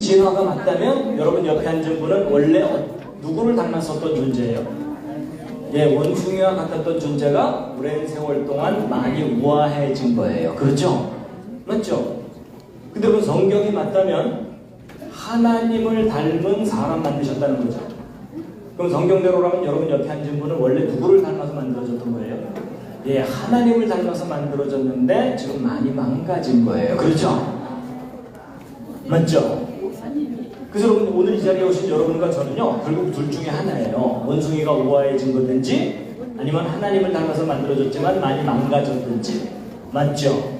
진화가 맞다면 여러분 옆에 앉은 분은 원래 누구를 닮았었던 존재예요? 예, 원숭이와 같았던 존재가 오랜 세월 동안 많이 우아해진 거예요. 그렇죠? 맞죠? 근데 여러분 성경이 맞다면 하나님을 닮은 사람 만드셨다는 거죠. 그럼 성경대로라면 여러분 옆에 앉은 분은 원래 누구를 닮아서 만들어졌던 거예요? 예, 하나님을 닮아서 만들어졌는데 지금 많이 망가진 거예요. 그렇죠? 맞죠? 그래서 여러분 오늘 이 자리에 오신 여러분과 저는요 결국 둘 중에 하나예요. 원숭이가 우아해진 거든지 아니면 하나님을 닮아서 만들어졌지만 많이 망가졌든지. 맞죠?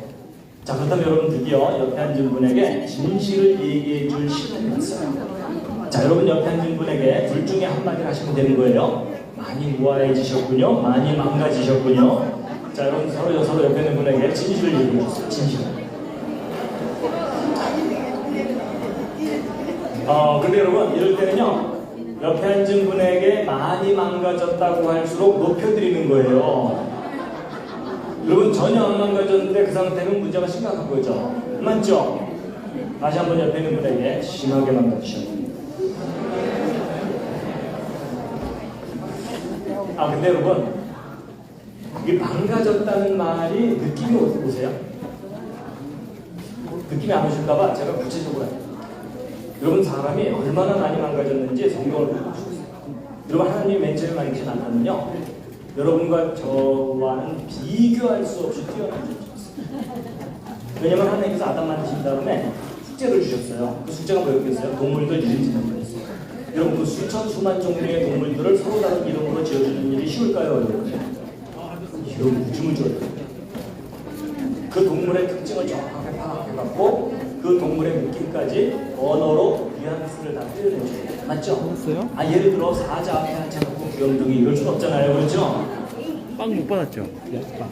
자, 그렇다면 여러분 드디어 옆에 앉은 분에게 진실을 얘기해 줄 시간이 왔어요. 자, 여러분 옆에 앉은 분에게 둘 중에 한마디를 하시면 되는 거예요. 많이 우아해지셨군요. 많이 망가지셨군요. 자, 여러분 서로 옆에 있는 분에게 진실을 얘기해 주세요. 진실. 근데 여러분 이럴 때는요 옆에 앉은 분에게 많이 망가졌다고 할수록 높여드리는 거예요. 여러분 전혀 안 망가졌는데 그 상태는 문제가 심각한 거죠. 맞죠? 다시 한번 옆에 있는 분에게 심하게 망가지셨습니다. 근데 여러분 이 망가졌다는 말이 느낌이 어떻게 보세요? 느낌이 안 오실까봐 제가 구체적으로 해요. 여러분 사람이 얼마나 많이 망가졌는지 성경을 보고 있어요. 여러분 하나님 맨 처음에 만드신 아담은요 여러분과 저와는 비교할 수 없이 뛰어난 존재였어요. 왜냐면 하나님께서 아담 만드신 다음에 숙제를 주셨어요. 그 숙제가 뭐였겠어요? 동물들 이름 짓는 거였어요. 여러분 그 수천 수만 종류의 동물들을 서로 다른 이름으로 지어주는 일이 쉬울까요? 어려울까요? 여러분 무지물 줘요. 그 동물의 특징을 정확하게 파악해갖고 그 동물의 느낌까지 언어로 뉘앙스를 다 표현해줘요. 맞죠? 예를 들어 사자 앞에 앉혀놓고 귀염둥이 이럴 순 없잖아요. 그렇죠? 빵 못 받았죠? 빵.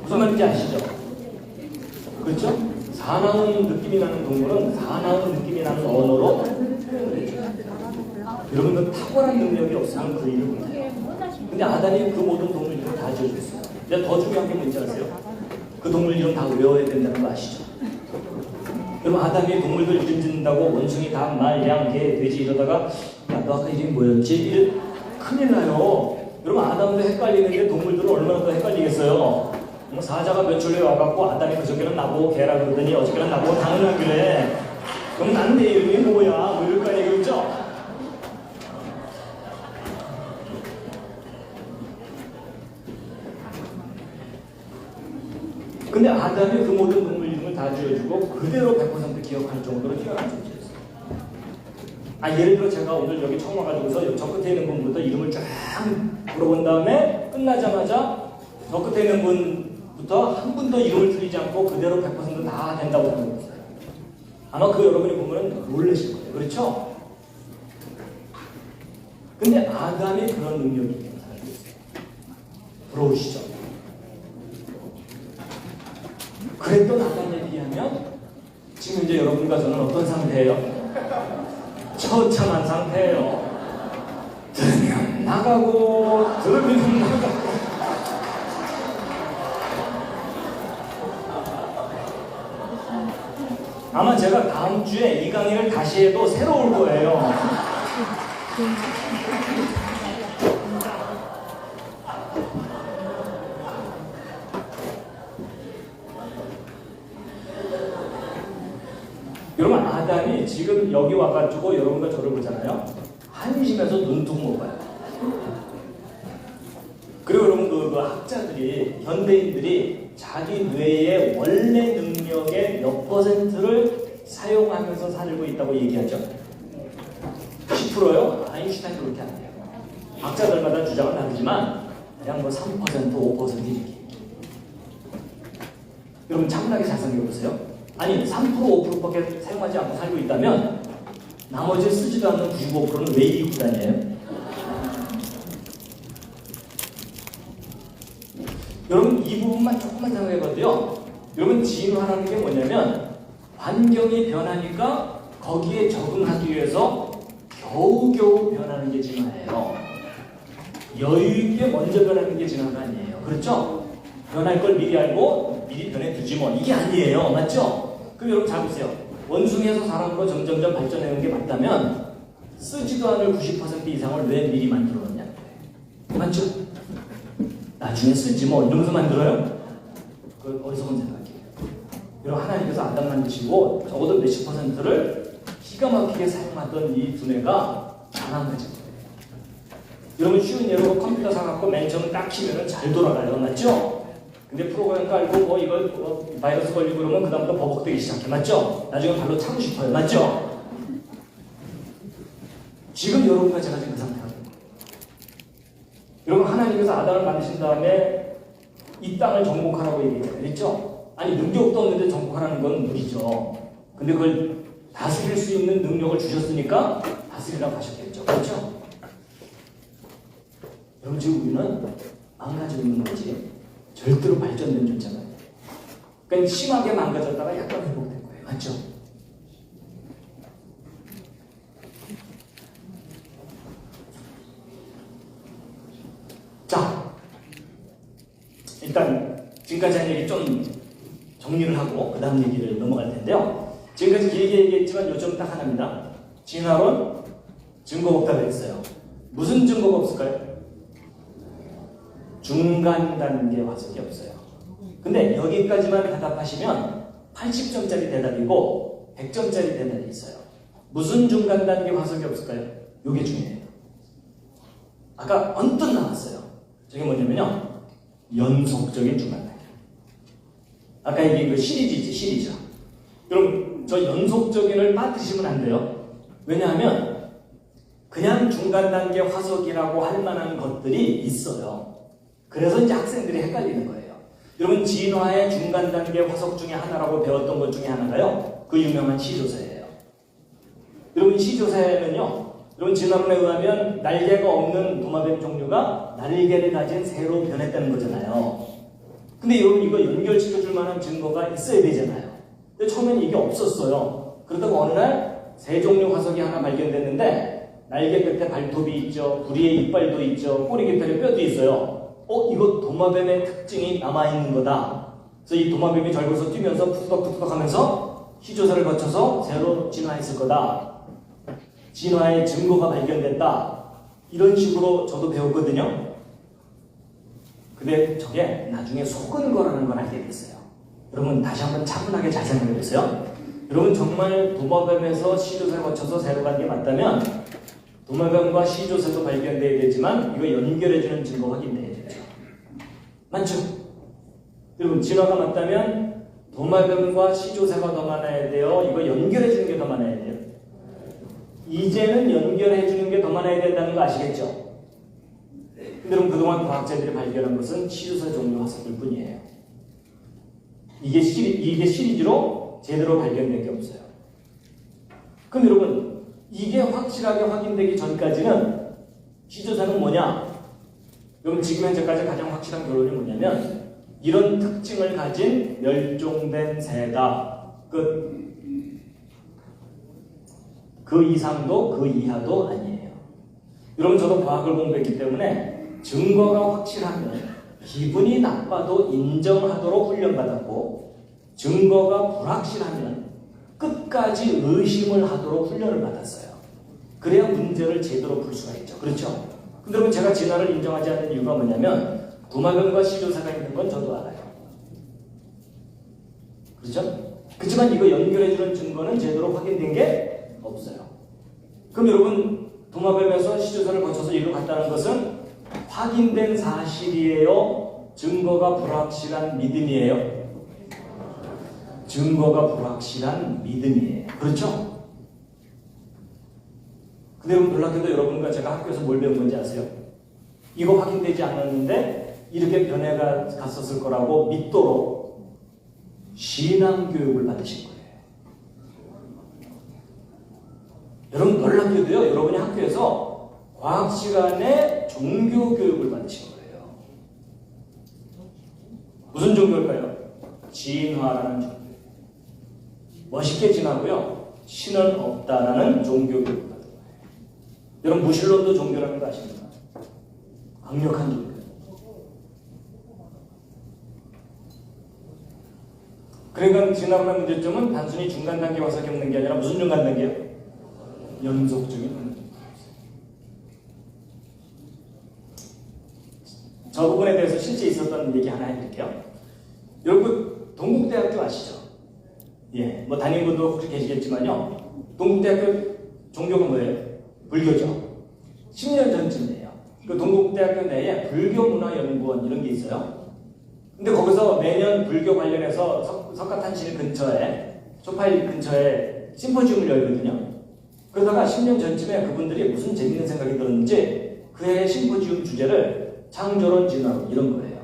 무슨 말인지 아시죠? 그렇죠? 사나운 느낌이 나는 동물은 사나운 느낌이 나는 언어로 표현해줘요. 여러분들 탁월한 능력이 없으면 그 일을 못해요. 근데 아담이 그 모든 동물 이름 다 지어줬어요. 근데 더 중요한 게 뭔지 아세요? 그 동물 이름 다 외워야 된다는 거 아시죠? 그럼 아담이 동물들 이름 짓는다고 원숭이, 닭, 말, 양, 개, 돼지 이러다가 야, 너 아까 이름이 뭐였지? 큰일 나요. 여러분 아담도 헷갈리는데 동물들은 얼마나 더 헷갈리겠어요. 사자가 며칠 후에 와갖고 아담이 그저께는 나보고 개라 그러더니 어저께는 나보고 닭을 그래. 그럼 나는 내 이름이 뭐야? 뭐 이럴 거 아니에요. 그렇죠? 근데 아담이 그 모든 동물 이름을 다 지어주고 그대로 100% 기억할 정도로 뛰어난 존재였어요. 예를 들어 제가 오늘 여기 처음 와가지고서 저 끝에 있는 분부터 이름을 쫙 물어본 다음에 끝나자마자 저 끝에 있는 분부터 한 분도 이름을 틀리지 않고 그대로 100%다 된다고 생각했어요. 아마 그 여러분이 보면 놀라실 거예요. 그렇죠? 근데 아담이 그런 능력이 있는 사람이 있어요. 부러우시죠? 그랬던 아담에 비하면 지금 이제 여러분과 저는 어떤 상태예요? 처참한 상태예요. 들으면 나가고 들으면 나가고. 아마 제가 다음 주에 이 강의를 다시 해도 새로울 거예요. 여러분 아담이 지금 여기 와가지고 여러분과 저를 보잖아요. 한심해서 눈뜨고 못 봐요. 그리고 여러분 그 학자들이 현대인들이 자기 뇌의 원래 능력의 몇 %를 사용하면서 살고 있다고 얘기하죠. 10%요? 아인슈타인 그렇게 안 돼요. 학자들마다 주장은 다르지만 그냥 뭐 3%, 5% 이렇게. 여러분 차분하게 잘 생각해보세요. 아니 3%, 5%밖에 사용하지 않고 살고 있다면 나머지 쓰지도 않는 95%는 왜 이기고 다녀요? 여러분 이 부분만 조금만 생각해봐도요. 여러분 진화라는 게 뭐냐면 환경이 변하니까 거기에 적응하기 위해서 겨우겨우 변하는 게 진화예요. 여유있게 먼저 변하는 게 진화가 아니에요. 그렇죠? 변할 걸 미리 알고 미리 변해두지 뭐 이게 아니에요. 맞죠? 그럼 여러분 잘 보세요. 원숭이에서 사람으로 점점점 발전하는 게 맞다면 쓰지도 않을 90% 이상을 왜 미리 만들어놨냐? 맞죠? 나중에 쓰지 뭐 이러면서 만들어요? 그 어리석은 생각이에요. 여러분 하나님께서 아담 만드시고 적어도 몇십 %를 기가 막히게 사용하던 이 두뇌가 잘안 가진 거예요. 여러분 쉬운 예로 컴퓨터 사갖고 맨 처음 딱 키면은 잘 돌아가요. 맞죠? 근데 프로그램 깔고 뭐 이거 바이러스 걸리고 그러면 그다음부터 버벅대기 시작해. 맞죠? 나중에 발로 차고 싶어요. 맞죠? 지금 여러분과 제가 지금 그 상태가 된 거예요. 여러분 하나님께서 아담을 만드신 다음에 이 땅을 정복하라고 얘기했잖아요. 그랬죠? 아니 능력도 없는데 정복하라는 건 무리죠. 근데 그걸 다스릴 수 있는 능력을 주셨으니까 다스리라고 하셨겠죠. 그렇죠? 여러분 지금 우리는 망가지고 있는 거지 절대로 발전된 존재가 아니에요. 그러니까 심하게 망가졌다가 약간 회복된 거예요. 맞죠? 자, 일단 지금까지 한 얘기 좀 정리를 하고 그 다음 얘기를 넘어갈 텐데요. 지금까지 길게 얘기했지만 요점 딱 하나입니다. 진화론 증거가 없다고 했어요. 무슨 증거가 없을까요? 중간 단계 화석이 없어요. 근데 여기까지만 대답하시면 80점짜리 대답이고 100점짜리 대답이 있어요. 무슨 중간 단계 화석이 없을까요? 이게 중요해요. 아까 언뜻 나왔어요. 저게 뭐냐면요. 연속적인 중간 단계. 아까 이게 그 시리즈지, 시리즈. 여러분, 저 연속적인을 빠뜨리시면 안 돼요. 왜냐하면 그냥 중간 단계 화석이라고 할 만한 것들이 있어요. 그래서 이제 학생들이 헷갈리는 거예요. 여러분 진화의 중간 단계 화석 중에 하나라고 배웠던 것 중에 하나가요. 그 유명한 시조새예요. 여러분 시조새는요. 여러분 진화론에 의하면 날개가 없는 도마뱀 종류가 날개를 가진 새로 변했다는 거잖아요. 근데 여러분 이거 연결시켜줄 만한 증거가 있어야 되잖아요. 근데 처음에는 이게 없었어요. 그러다가 어느 날 새 종류 화석이 하나 발견됐는데 날개 끝에 발톱이 있죠. 부리에 이빨도 있죠. 꼬리 깃털에 뼈도 있어요. 이거 도마뱀의 특징이 남아있는 거다. 그래서 이 도마뱀이 절거서 뛰면서 푸드덕푸드덕 하면서 시조새를 거쳐서 새로 진화했을 거다. 진화의 증거가 발견됐다. 이런 식으로 저도 배웠거든요. 근데 저게 나중에 속은 거라는 걸 알게 됐어요. 여러분 다시 한번 차분하게 잘 생각해 보세요. 여러분 정말 도마뱀에서 시조새를 거쳐서 새로 간 게 맞다면 도마뱀과 시조새도 발견돼야 되지만 이거 연결해주는 증거 확인돼야 되죠. 맞죠? 여러분 진화가 맞다면 도마뱀과 시조새가 더 많아야 돼요. 이거 연결해주는 게 더 많아야 돼요. 이제는 연결해주는 게 더 많아야 된다는 거 아시겠죠? 근데 여러분 그동안 과학자들이 발견한 것은 시조새 종류 화석일 뿐이에요. 이게 시리즈로 제대로 발견된 게 없어요. 그럼 여러분 이게 확실하게 확인되기 전까지는 시조새는 뭐냐? 여러분 지금 현재까지 가장 확실한 결론이 뭐냐면 이런 특징을 가진 멸종된 새다. 끝. 그 이상도 그 이하도 아니에요. 여러분 저도 과학을 공부했기 때문에 증거가 확실하면 기분이 나빠도 인정하도록 훈련받았고 증거가 불확실하면 끝까지 의심을 하도록 훈련을 받았어요. 그래야 문제를 제대로 풀 수가 있죠. 그렇죠? 근데 여러분 제가 진화를 인정하지 않는 이유가 뭐냐면 도마뱀과 시조새가 있는 건 저도 알아요. 그렇죠? 그렇지만 이거 연결해주는 증거는 제대로 확인된 게 없어요. 그럼 여러분 도마뱀에서 시조새를 거쳐서 이리로 갔다는 것은 확인된 사실이에요? 증거가 불확실한 믿음이에요? 증거가 불확실한 믿음이에요. 그렇죠? 근데 여러분 놀랍게도 여러분과 제가 학교에서 뭘 배운 건지 아세요? 이거 확인되지 않았는데 이렇게 변해가 갔었을 거라고 믿도록 신앙교육을 받으신 거예요. 여러분 놀랍게도요. 여러분이 학교에서 과학 시간에 종교교육을 받으신 거예요. 무슨 종교일까요? 진화라는 종교. 멋있게 진화고요. 신은 없다라는 종교교육을 받은 거예요. 여러분 무신론도 종교라는 거 아십니까? 강력한 종교. 그러니까 진화론의 문제점은 단순히 중간 단계 와서 겪는 게 아니라 무슨 중간 단계요? 연속적인. 저 부분에 대해서 실제 있었던 얘기 하나 해드릴게요. 여러분 동국대학교 아시죠? 예, 뭐 다닌 분도 혹시 계시겠지만요. 동국대학교 종교가 뭐예요? 불교죠. 10년 전쯤이에요. 그 동국대학교 내에 불교문화연구원 이런 게 있어요. 근데 거기서 매년 불교 관련해서 석가탄신 근처에 초파일 근처에 심포지움을 열거든요. 그러다가 10년 전쯤에 그분들이 무슨 재밌는 생각이 들었는지 그해 심포지움 주제를 창조론 진화론 이런 거예요.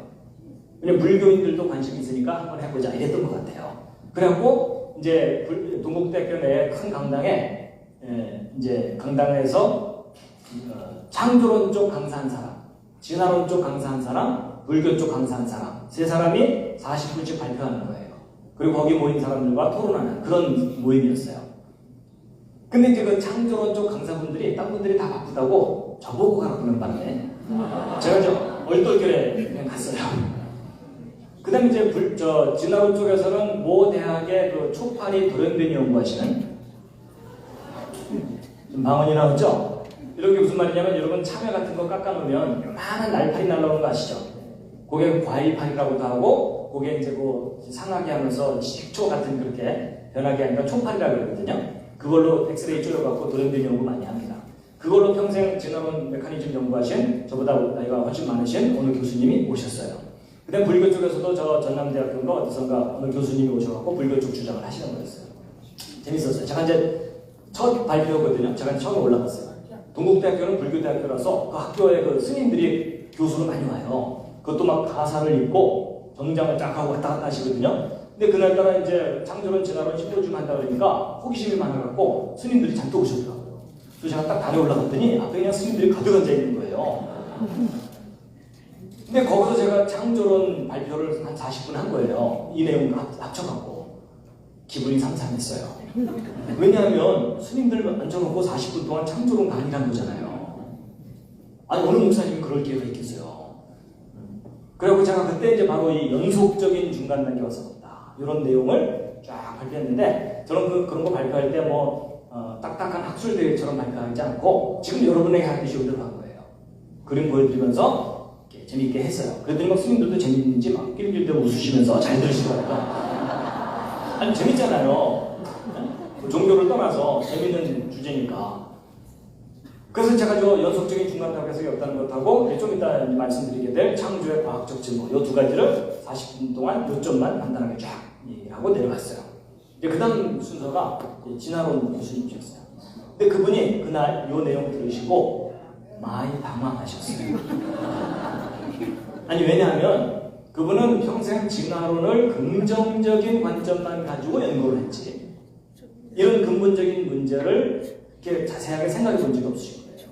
왜냐면 불교인들도 관심이 있으니까 한번 해보자 이랬던 것 같아요. 그래갖고 이제 동국대학교 내 큰 강당에 이제 강당에서 창조론 쪽 강사한 사람, 진화론 쪽 강사한 사람, 불교 쪽 강사한 사람 세 사람이 40분씩 발표하는 거예요. 그리고 거기 모인 사람들과 토론하는 그런 모임이었어요. 근데 이제 그 창조론 쪽 강사분들이 딴 분들이 다 바쁘다고 저보고 가라는 바람에 제가 저 얼떨결에 그냥 갔어요. 그 다음에 이제 진화론 쪽에서는 모 대학의 그 초파리 돌연변이 연구하시는 방언이 나왔죠? 이런 게 무슨 말이냐면 여러분 참외 같은 거 깎아놓으면 요만한 날파리 날라오는 거 아시죠? 그게 과일파리라고도 하고 그게 이제 그 상하게 하면서 식초 같은 그렇게 변하게 하니까 초파리라고 그러거든요. 그걸로 엑스레이 쪼여갖고 돌연변이 연구 많이 합니다. 그걸로 평생 진화론 메커니즘 연구하신 저보다 나이가 훨씬 많으신 어느 교수님이 오셨어요. 그 다음 불교 쪽에서도 저 전남대학교인가 어디선가 어느 교수님이 오셔갖고 불교 쪽 주장을 하시는 거였어요. 재밌었어요. 제가 이제 첫 발표거든요. 제가 처음에 올라갔어요. 동국대학교는 불교대학교라서 그 학교에 그 스님들이 교수로 많이 와요. 그것도 막 가사를 입고 정장을 쫙 하고 왔다 갔다 하시거든요. 근데 그날따라 이제 창조론 진화론 심포지움 한다 그러니까 호기심이 많아갖고 스님들이 잔뜩 오셨더라고요. 그래서 제가 딱 단에 올라갔더니 앞에 그냥 스님들이 가득 앉아 있는 거예요. 근데 거기서 제가 창조론 발표를 한 40분 한 거예요. 이 내용을 합쳐갖고 기분이 상상했어요. 왜냐하면 스님들 앉혀놓고 40분 동안 창조론 강의를 한 거잖아요. 아니 어느 목사님이 그럴 기회가 있겠어요. 그리고 제가 그때 이제 바로 이 연속적인 중간 단계 와서 본다 이런 내용을 쫙 발표했는데 저는 그런 거 발표할 때 뭐 딱딱한 학술 대회처럼 발표하지 않고 지금 여러분에게 하기 위해서 한 거예요. 그림 보여드리면서 재미있게 했어요. 그랬더니 막 스님들도 재밌는지 막 낄낄대고 웃으시면서 잘 들으시더라고요. 아니 재밌잖아요. 종교를 떠나서 재밌는 주제니까. 그래서 제가 저 연속적인 중간 단계에서 겪다는 것하고 좀 이따 말씀드리게 될 창조의 과학적 증거 이 두 가지를 40분 동안 요점만 간단하게 쫙 얘기하고 내려갔어요. 그 다음 순서가 진화론 교수님이셨어요. 근데 그분이 그날 이 내용 들으시고 많이 당황하셨어요. 아니 왜냐하면 그분은 평생 진화론을 긍정적인 관점만 가지고 연구를 했지 이런 근본적인 문제를 이렇게 자세하게 생각해 본 적이 없으신 거예요.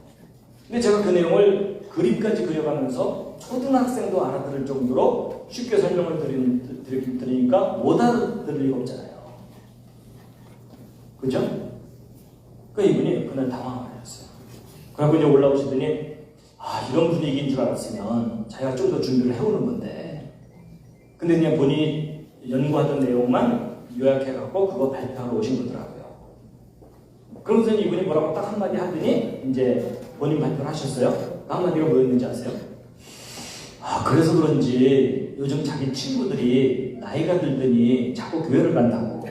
근데 제가 그 내용을 그림까지 그려가면서 초등학생도 알아들을 정도로 쉽게 설명을 드리니까 못 알아들을 리가 없잖아요. 그죠? 그러니까 이분이 그날 당황을 하셨어요. 그래서 이제 올라오시더니 이런 분위기인 줄 알았으면 자기가 좀 더 준비를 해오는 건데 근데 그냥 본인이 연구하던 내용만 요약해갖고 그거 발표하러 오신 거더라고요. 그러면서 이분이 뭐라고 딱 한마디 하더니 이제 본인 발표를 하셨어요. 그 한마디가 뭐였는지 아세요? 그래서 그런지 요즘 자기 친구들이 나이가 들더니 자꾸 교회를 간다고.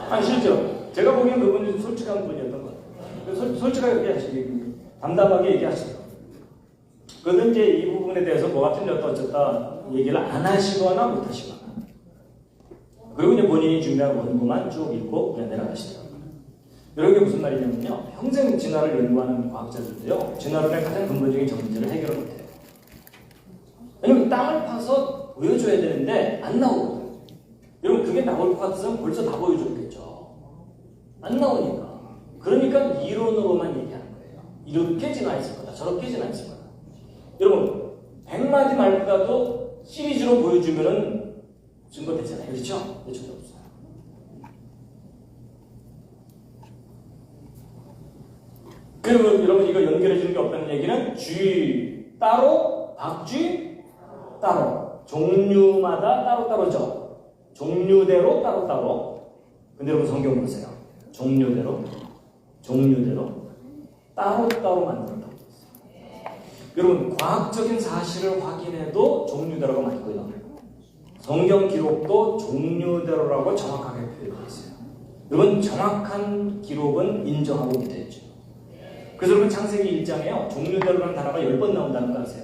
아니 실제로 제가 보기엔 그분이 솔직한 분이었던 것 같아요. 솔직하게 얘기하시기 담담하게 얘기하시죠. 그런데 이제 이 부분에 대해서 뭐가 틀렸다 어쨌다 얘기를 안 하시거나 못 하시거나 그리고 이제 본인이 준비한 원고만 쭉 읽고 그냥 내려가시더라고요. 이런 게 무슨 말이냐면요. 평생 진화를 연구하는 과학자들도요. 진화론의 가장 근본적인 문제를 해결을 못해요. 왜냐면 땅을 파서 보여줘야 되는데 안 나오거든요. 여러분 그게 나올 것 같아서 벌써 다 보여줬겠죠. 안 나오니까. 그러니까 이론으로만 얘기하는 거예요. 이렇게 진화했을 거다. 저렇게 진화했을 거다. 여러분 100마디 말보다도 시리즈로 보여주면은 증거 되잖아요. 그렇죠? 왜 증거 없어요? 그리고 여러분 이거 연결해 주는 게 없다는 얘기는 쥐 따로, 박쥐 따로. 종류마다 따로따로죠. 종류대로 따로따로. 근데 여러분 성경 보세요. 종류대로 따로따로 만들었다고 했어요. 여러분 과학적인 사실을 확인해도 종류대로가 맞고요. 성경 기록도 종류대로라고 정확하게 표현되어 있어요. 여러분 정확한 기록은 인정하고 믿어야죠. 그래서 여러분 창세기 1장에요. 종류대로라는 단어가 10번 나온다는 거 아세요?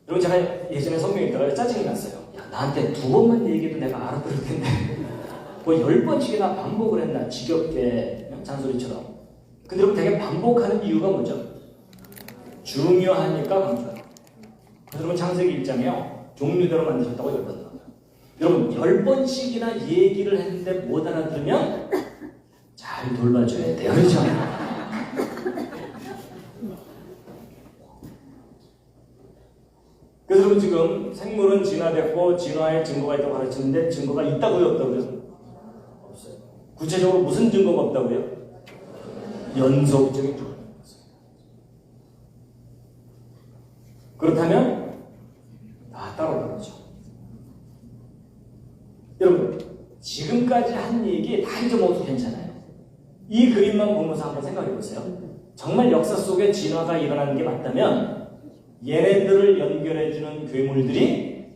여러분 제가 예전에 성경 읽다가 짜증이 났어요. 야 나한테 2번만 얘기해도 내가 알아들을 텐데 뭐 10번씩이나 반복을 했나 지겹게 잔소리처럼. 근데 여러분 되게 반복하는 이유가 뭐죠? 중요하니까 강조해요. 그래서 여러분 창세기 1장에요. 종류대로 만드셨다고 10번 나와요. 여러분 10번씩이나 얘기를 했는데 못 알아들으면 잘 돌봐줘야 돼요. 그렇죠? 그래서 여러분 지금 생물은 진화됐고 진화의 증거가 있다고 가르치는데 증거가 있다고요? 없다고요? 없어요. 구체적으로 무슨 증거가 없다고요? 연속적인 증거가 없어요. 그렇다면 다 따로 다르죠. 여러분 지금까지 한 얘기 다 잊어먹어도 괜찮아요. 이 그림만 보면서 한번 생각해 보세요. 정말 역사 속에 진화가 일어나는 게 맞다면 얘네들을 연결해주는 괴물들이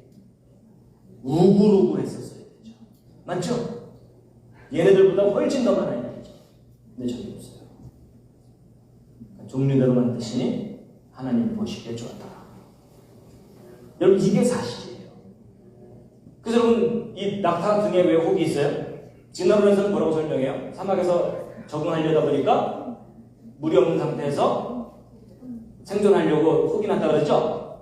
우글우글했었어야 되죠. 맞죠? 얘네들보다 훨씬 더 많아야 되죠. 근데 저기 보세요. 종류대로 만드시니 하나님 보시기에 좋았다. 여러분 이게 사실이에요. 그래서 여러분 이 낙타 등에 왜 혹이 있어요? 진화론에서는 뭐라고 설명해요? 사막에서 적응하려다 보니까 물이 없는 상태에서 생존하려고 혹이 났다 그랬죠?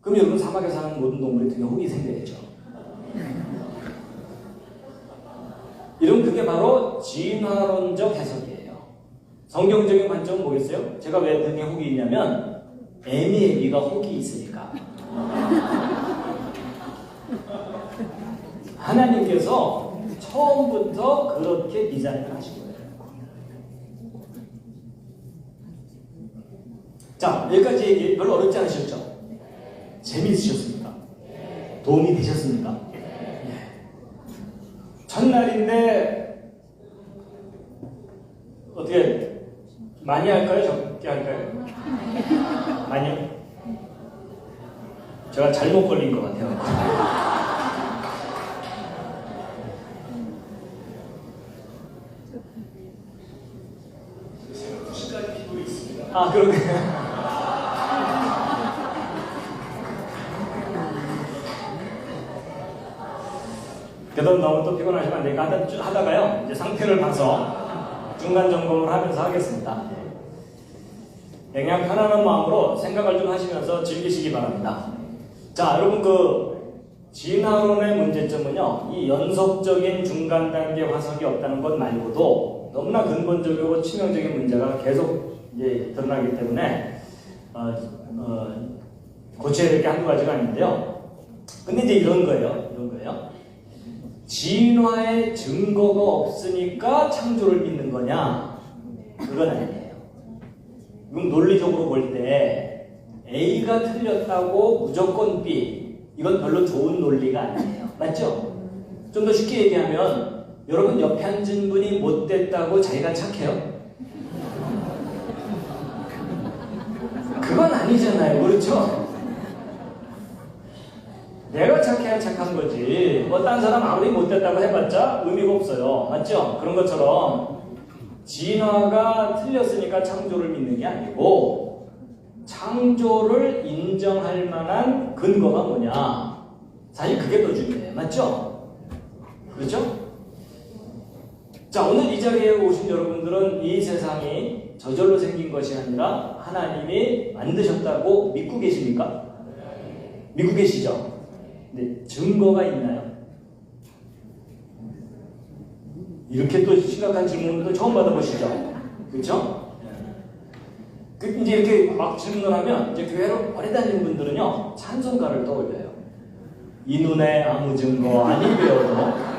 그럼 여러분 사막에 사는 모든 동물이 등에 혹이 생겨야죠. 이런 그게 바로 진화론적 해석이에요. 성경적인 관점은 뭐겠어요? 제가 왜 등에 혹이 있냐면 애미애비가 혹이 있으니까. 하나님께서 처음부터 그렇게 디자인을 하신 거예요. 자, 여기까지 얘기 별로 어렵지 않으셨죠? 재미있으셨습니까? 도움이 되셨습니까? 첫날인데 어떻게 많이 할까요? 적게 할까요? 많이요? 제가 잘못 걸린 것 같아요. 아, 그러네요. 그래도 너무 또 피곤하시면 안 되니까 하다가요, 이제 상태를 봐서 중간 점검을 하면서 하겠습니다. 그냥 편안한 마음으로 생각을 좀 하시면서 즐기시기 바랍니다. 자, 여러분 그 진화론의 문제점은요, 이 연속적인 중간 단계 화석이 없다는 것 말고도 너무나 근본적이고 치명적인 문제가 계속 이제 드러나기 때문에 고쳐야 될 게 한두 가지가 아닌데요. 근데 이제 이런 거예요. 진화의 증거가 없으니까 창조를 믿는 거냐? 그건 아니에요. 그럼 논리적으로 볼 때 A가 틀렸다고 무조건 B, 이건 별로 좋은 논리가 아니에요. 맞죠? 좀 더 쉽게 얘기하면 여러분 옆에 앉은 분이 못됐다고 자기가 착해요? 그건 아니잖아요. 그렇죠? 내가 착해야 착한 거지. 뭐 딴 사람 아무리 못됐다고 해봤자 의미가 없어요. 맞죠? 그런 것처럼 진화가 틀렸으니까 창조를 믿는 게 아니고 창조를 인정할 만한 근거가 뭐냐. 사실 그게 더 중요해요. 맞죠? 그렇죠? 자, 오늘 이 자리에 오신 여러분들은 이 세상이 저절로 생긴 것이 아니라 하나님이 만드셨다고 믿고 계십니까? 믿고 계시죠? 근데 증거가 있나요? 이렇게 또 심각한 질문도 처음 받아보시죠? 그렇죠? 이제 이렇게 막 질문을 하면 이제 교회로 오래 다니는 분들은요 찬송가를 떠올려요. 이 눈에 아무 증거 아니 배워도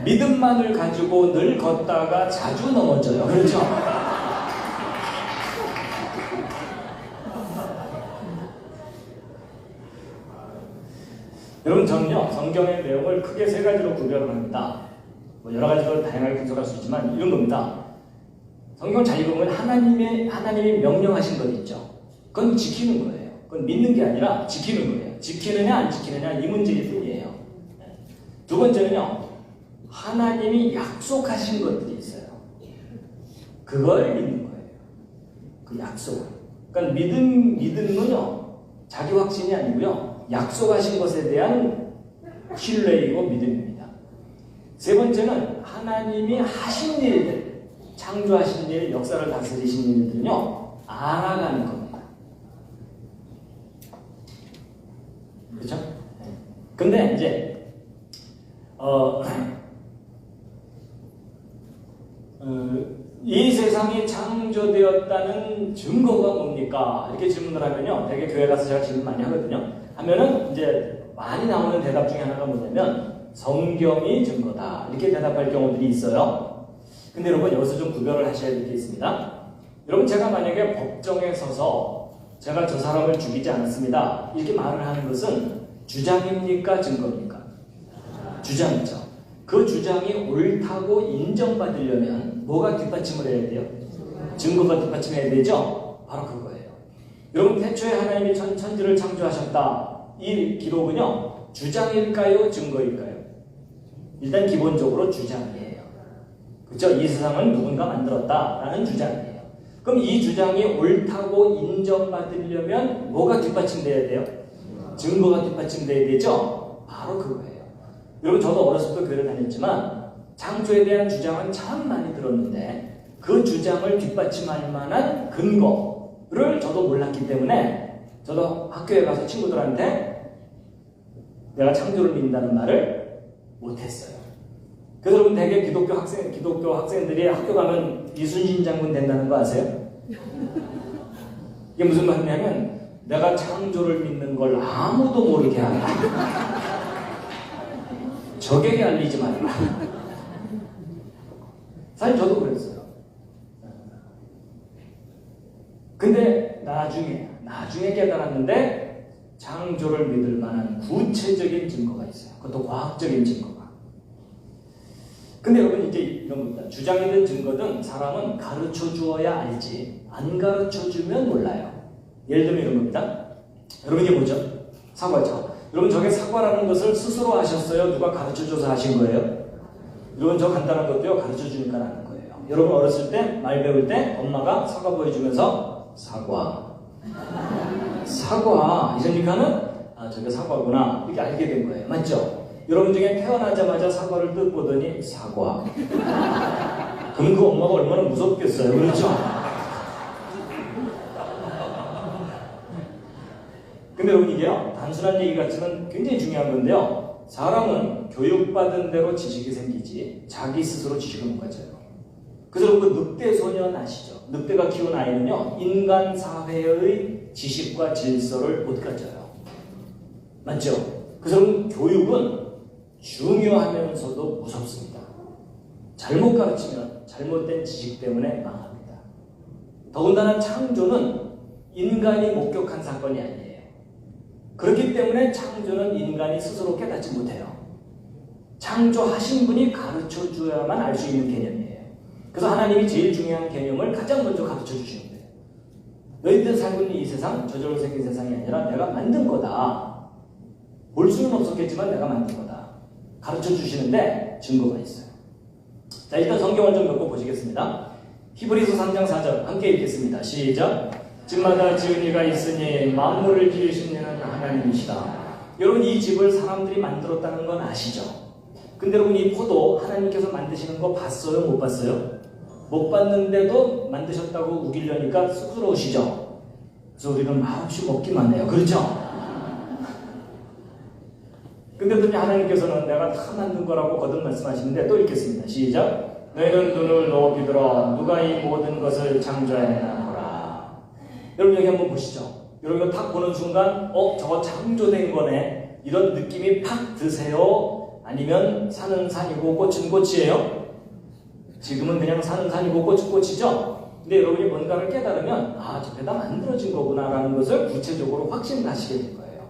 믿음만을 가지고 늘 걷다가 자주 넘어져요. 그렇죠? 여러분, 저는요, 성경의 내용을 크게 세 가지로 구별을 합니다. 뭐 여러 가지로 다양하게 분석할 수 있지만 이런 겁니다. 성경을 잘 읽으면 하나님이 명령하신 것 있죠. 그건 지키는 거예요. 그건 믿는 게 아니라 지키는 거예요. 지키느냐 안 지키느냐 이 문제일 뿐이에요. 두 번째는요, 하나님이 약속하신 것들이 있어요. 그걸 믿는 거예요. 그 약속을. 그러니까 믿음은요, 자기 확신이 아니고요, 약속하신 것에 대한 신뢰이고 믿음입니다. 세 번째는 하나님이 하신 일들, 창조하신 일, 역사를 다스리신 일들은요, 알아가는 겁니다. 그렇죠? 근데 이제 이 세상이 창조되었다는 증거가 뭡니까? 이렇게 질문을 하면요, 되게 교회 가서 제가 질문 많이 하거든요. 하면은 이제 많이 나오는 대답 중에 하나가 뭐냐면 성경이 증거다, 이렇게 대답할 경우들이 있어요. 근데 여러분, 여기서 좀 구별을 하셔야 될 게 있습니다. 여러분, 제가 만약에 법정에 서서 제가 저 사람을 죽이지 않았습니다, 이렇게 말을 하는 것은 주장입니까? 증거입니까? 주장이죠. 그 주장이 옳다고 인정받으려면 뭐가 뒷받침을 해야 돼요? 증거가 뒷받침해야 되죠? 바로 그거예요. 여러분, 태초에 하나님이 천지를 창조하셨다, 이 기록은요, 주장일까요? 증거일까요? 일단 기본적으로 주장이에요. 그렇죠? 이 세상을 누군가 만들었다라는 주장이에요. 그럼 이 주장이 옳다고 인정받으려면 뭐가 뒷받침돼야 돼요? 증거가 뒷받침돼야 되죠? 바로 그거예요. 여러분, 저도 어렸을 때 교회를 다녔지만 창조에 대한 주장은 참 많이 들었는데 그 주장을 뒷받침할 만한 근거를 저도 몰랐기 때문에 저도 학교에 가서 친구들한테 내가 창조를 믿는다는 말을 못했어요. 그래서 여러분, 대개 기독교 학생들이 학교 가면 이순신 장군 된다는 거 아세요? 이게 무슨 말이냐면 내가 창조를 믿는 걸 아무도 모르게 한다. 적에게 알리지 말라. 사실 저도 그랬어요. 근데 나중에 깨달았는데 창조를 믿을 만한 구체적인 증거가 있어요. 그것도 과학적인 증거가. 근데 여러분, 이제 이런 겁니다. 주장이든 증거든 사람은 가르쳐 주어야 알지, 안 가르쳐 주면 몰라요. 예를 들면 이런 겁니다. 여러분, 이게 뭐죠? 사과죠. 여러분, 저게 사과라는 것을 스스로 하셨어요? 누가 가르쳐줘서 하신 거예요? 여러분, 저 간단한 것도요, 가르쳐주니까 하는 거예요. 여러분, 어렸을 때 말 배울 때 엄마가 사과 보여주면서 사과 이러니까는 아, 저게 사과구나, 이렇게 알게 된 거예요. 맞죠? 여러분 중에 태어나자마자 사과를 뜯 보더니 사과. 그럼 그 엄마가 얼마나 무섭겠어요. 그렇죠? 근데 여러분, 이게요, 단순한 얘기 같지만 굉장히 중요한 건데요, 사람은 교육받은 대로 지식이 생기지 자기 스스로 지식을 못 가져요. 그래서 여러분, 그 늑대 소년 아시죠? 늑대가 키운 아이는요, 인간 사회의 지식과 질서를 못 가져요. 맞죠? 그래서 여러분, 교육은 중요하면서도 무섭습니다. 잘못 가르치면 잘못된 지식 때문에 망합니다. 더군다나 창조는 인간이 목격한 사건이 아니에요. 그렇기 때문에 창조는 인간이 스스로 깨닫지 못해요. 창조하신 분이 가르쳐 줘야만 알 수 있는 개념이에요. 그래서 하나님이 제일 중요한 개념을 가장 먼저 가르쳐 주시는 거예요. 너희들 살고 있는 이 세상, 저절로 생긴 세상이 아니라 내가 만든 거다. 볼 수는 없었겠지만 내가 만든 거다. 가르쳐 주시는데 증거가 있어요. 자, 일단 성경을 좀 몇 번 보시겠습니다. 히브리서 3장 4절 함께 읽겠습니다. 시작. 집마다 지은 이가 있으니 만물을 지으신 이는 하나님이시다. 여러분, 이 집을 사람들이 만들었다는 건 아시죠? 근데 여러분, 이 포도 하나님께서 만드시는 거 봤어요? 못 봤어요? 못 봤는데도 만드셨다고 우기려니까 쑥스러우시죠? 그래서 우리는 말없이 먹기만 해요. 그렇죠? 근데 또 하나님께서는 내가 다 만든 거라고 거듭 말씀하시는데 또 읽겠습니다. 시작. 너희는 눈을 높이 들어 누가 이 모든 것을 창조해내노라. 여러분, 여기 한번 보시죠. 여러분, 이거 탁 보는 순간 저거 창조된 거네, 이런 느낌이 팍 드세요? 아니면 산은 산이고 꽃은 꽃이에요? 지금은 그냥 산은 산이고 꽃은 꽃이죠? 근데 여러분이 뭔가를 깨달으면 아, 저게 다 만들어진 거구나라는 것을 구체적으로 확신하시게 될 거예요.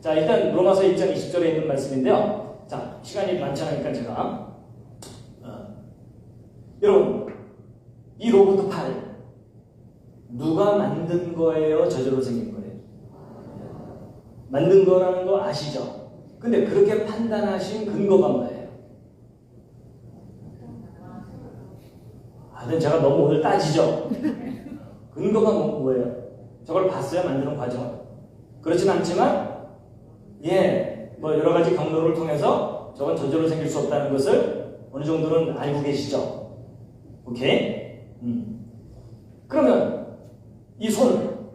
자, 일단 로마서 1장 20절에 있는 말씀인데요. 자, 시간이 많지 않으니까 제가 여러분, 이 로봇 팔 누가 만든 거예요? 저절로 생긴 거예요? 만든 거라는 거 아시죠? 근데 그렇게 판단하신 근거가 뭐예요? 하여튼 제가 너무 오늘 따지죠? 근거가 뭐예요? 저걸 봤어야 만드는 과정. 그렇진 않지만 뭐 여러 가지 경로를 통해서 저건 저절로 생길 수 없다는 것을 어느 정도는 알고 계시죠? 오케이? 그러면 이 손,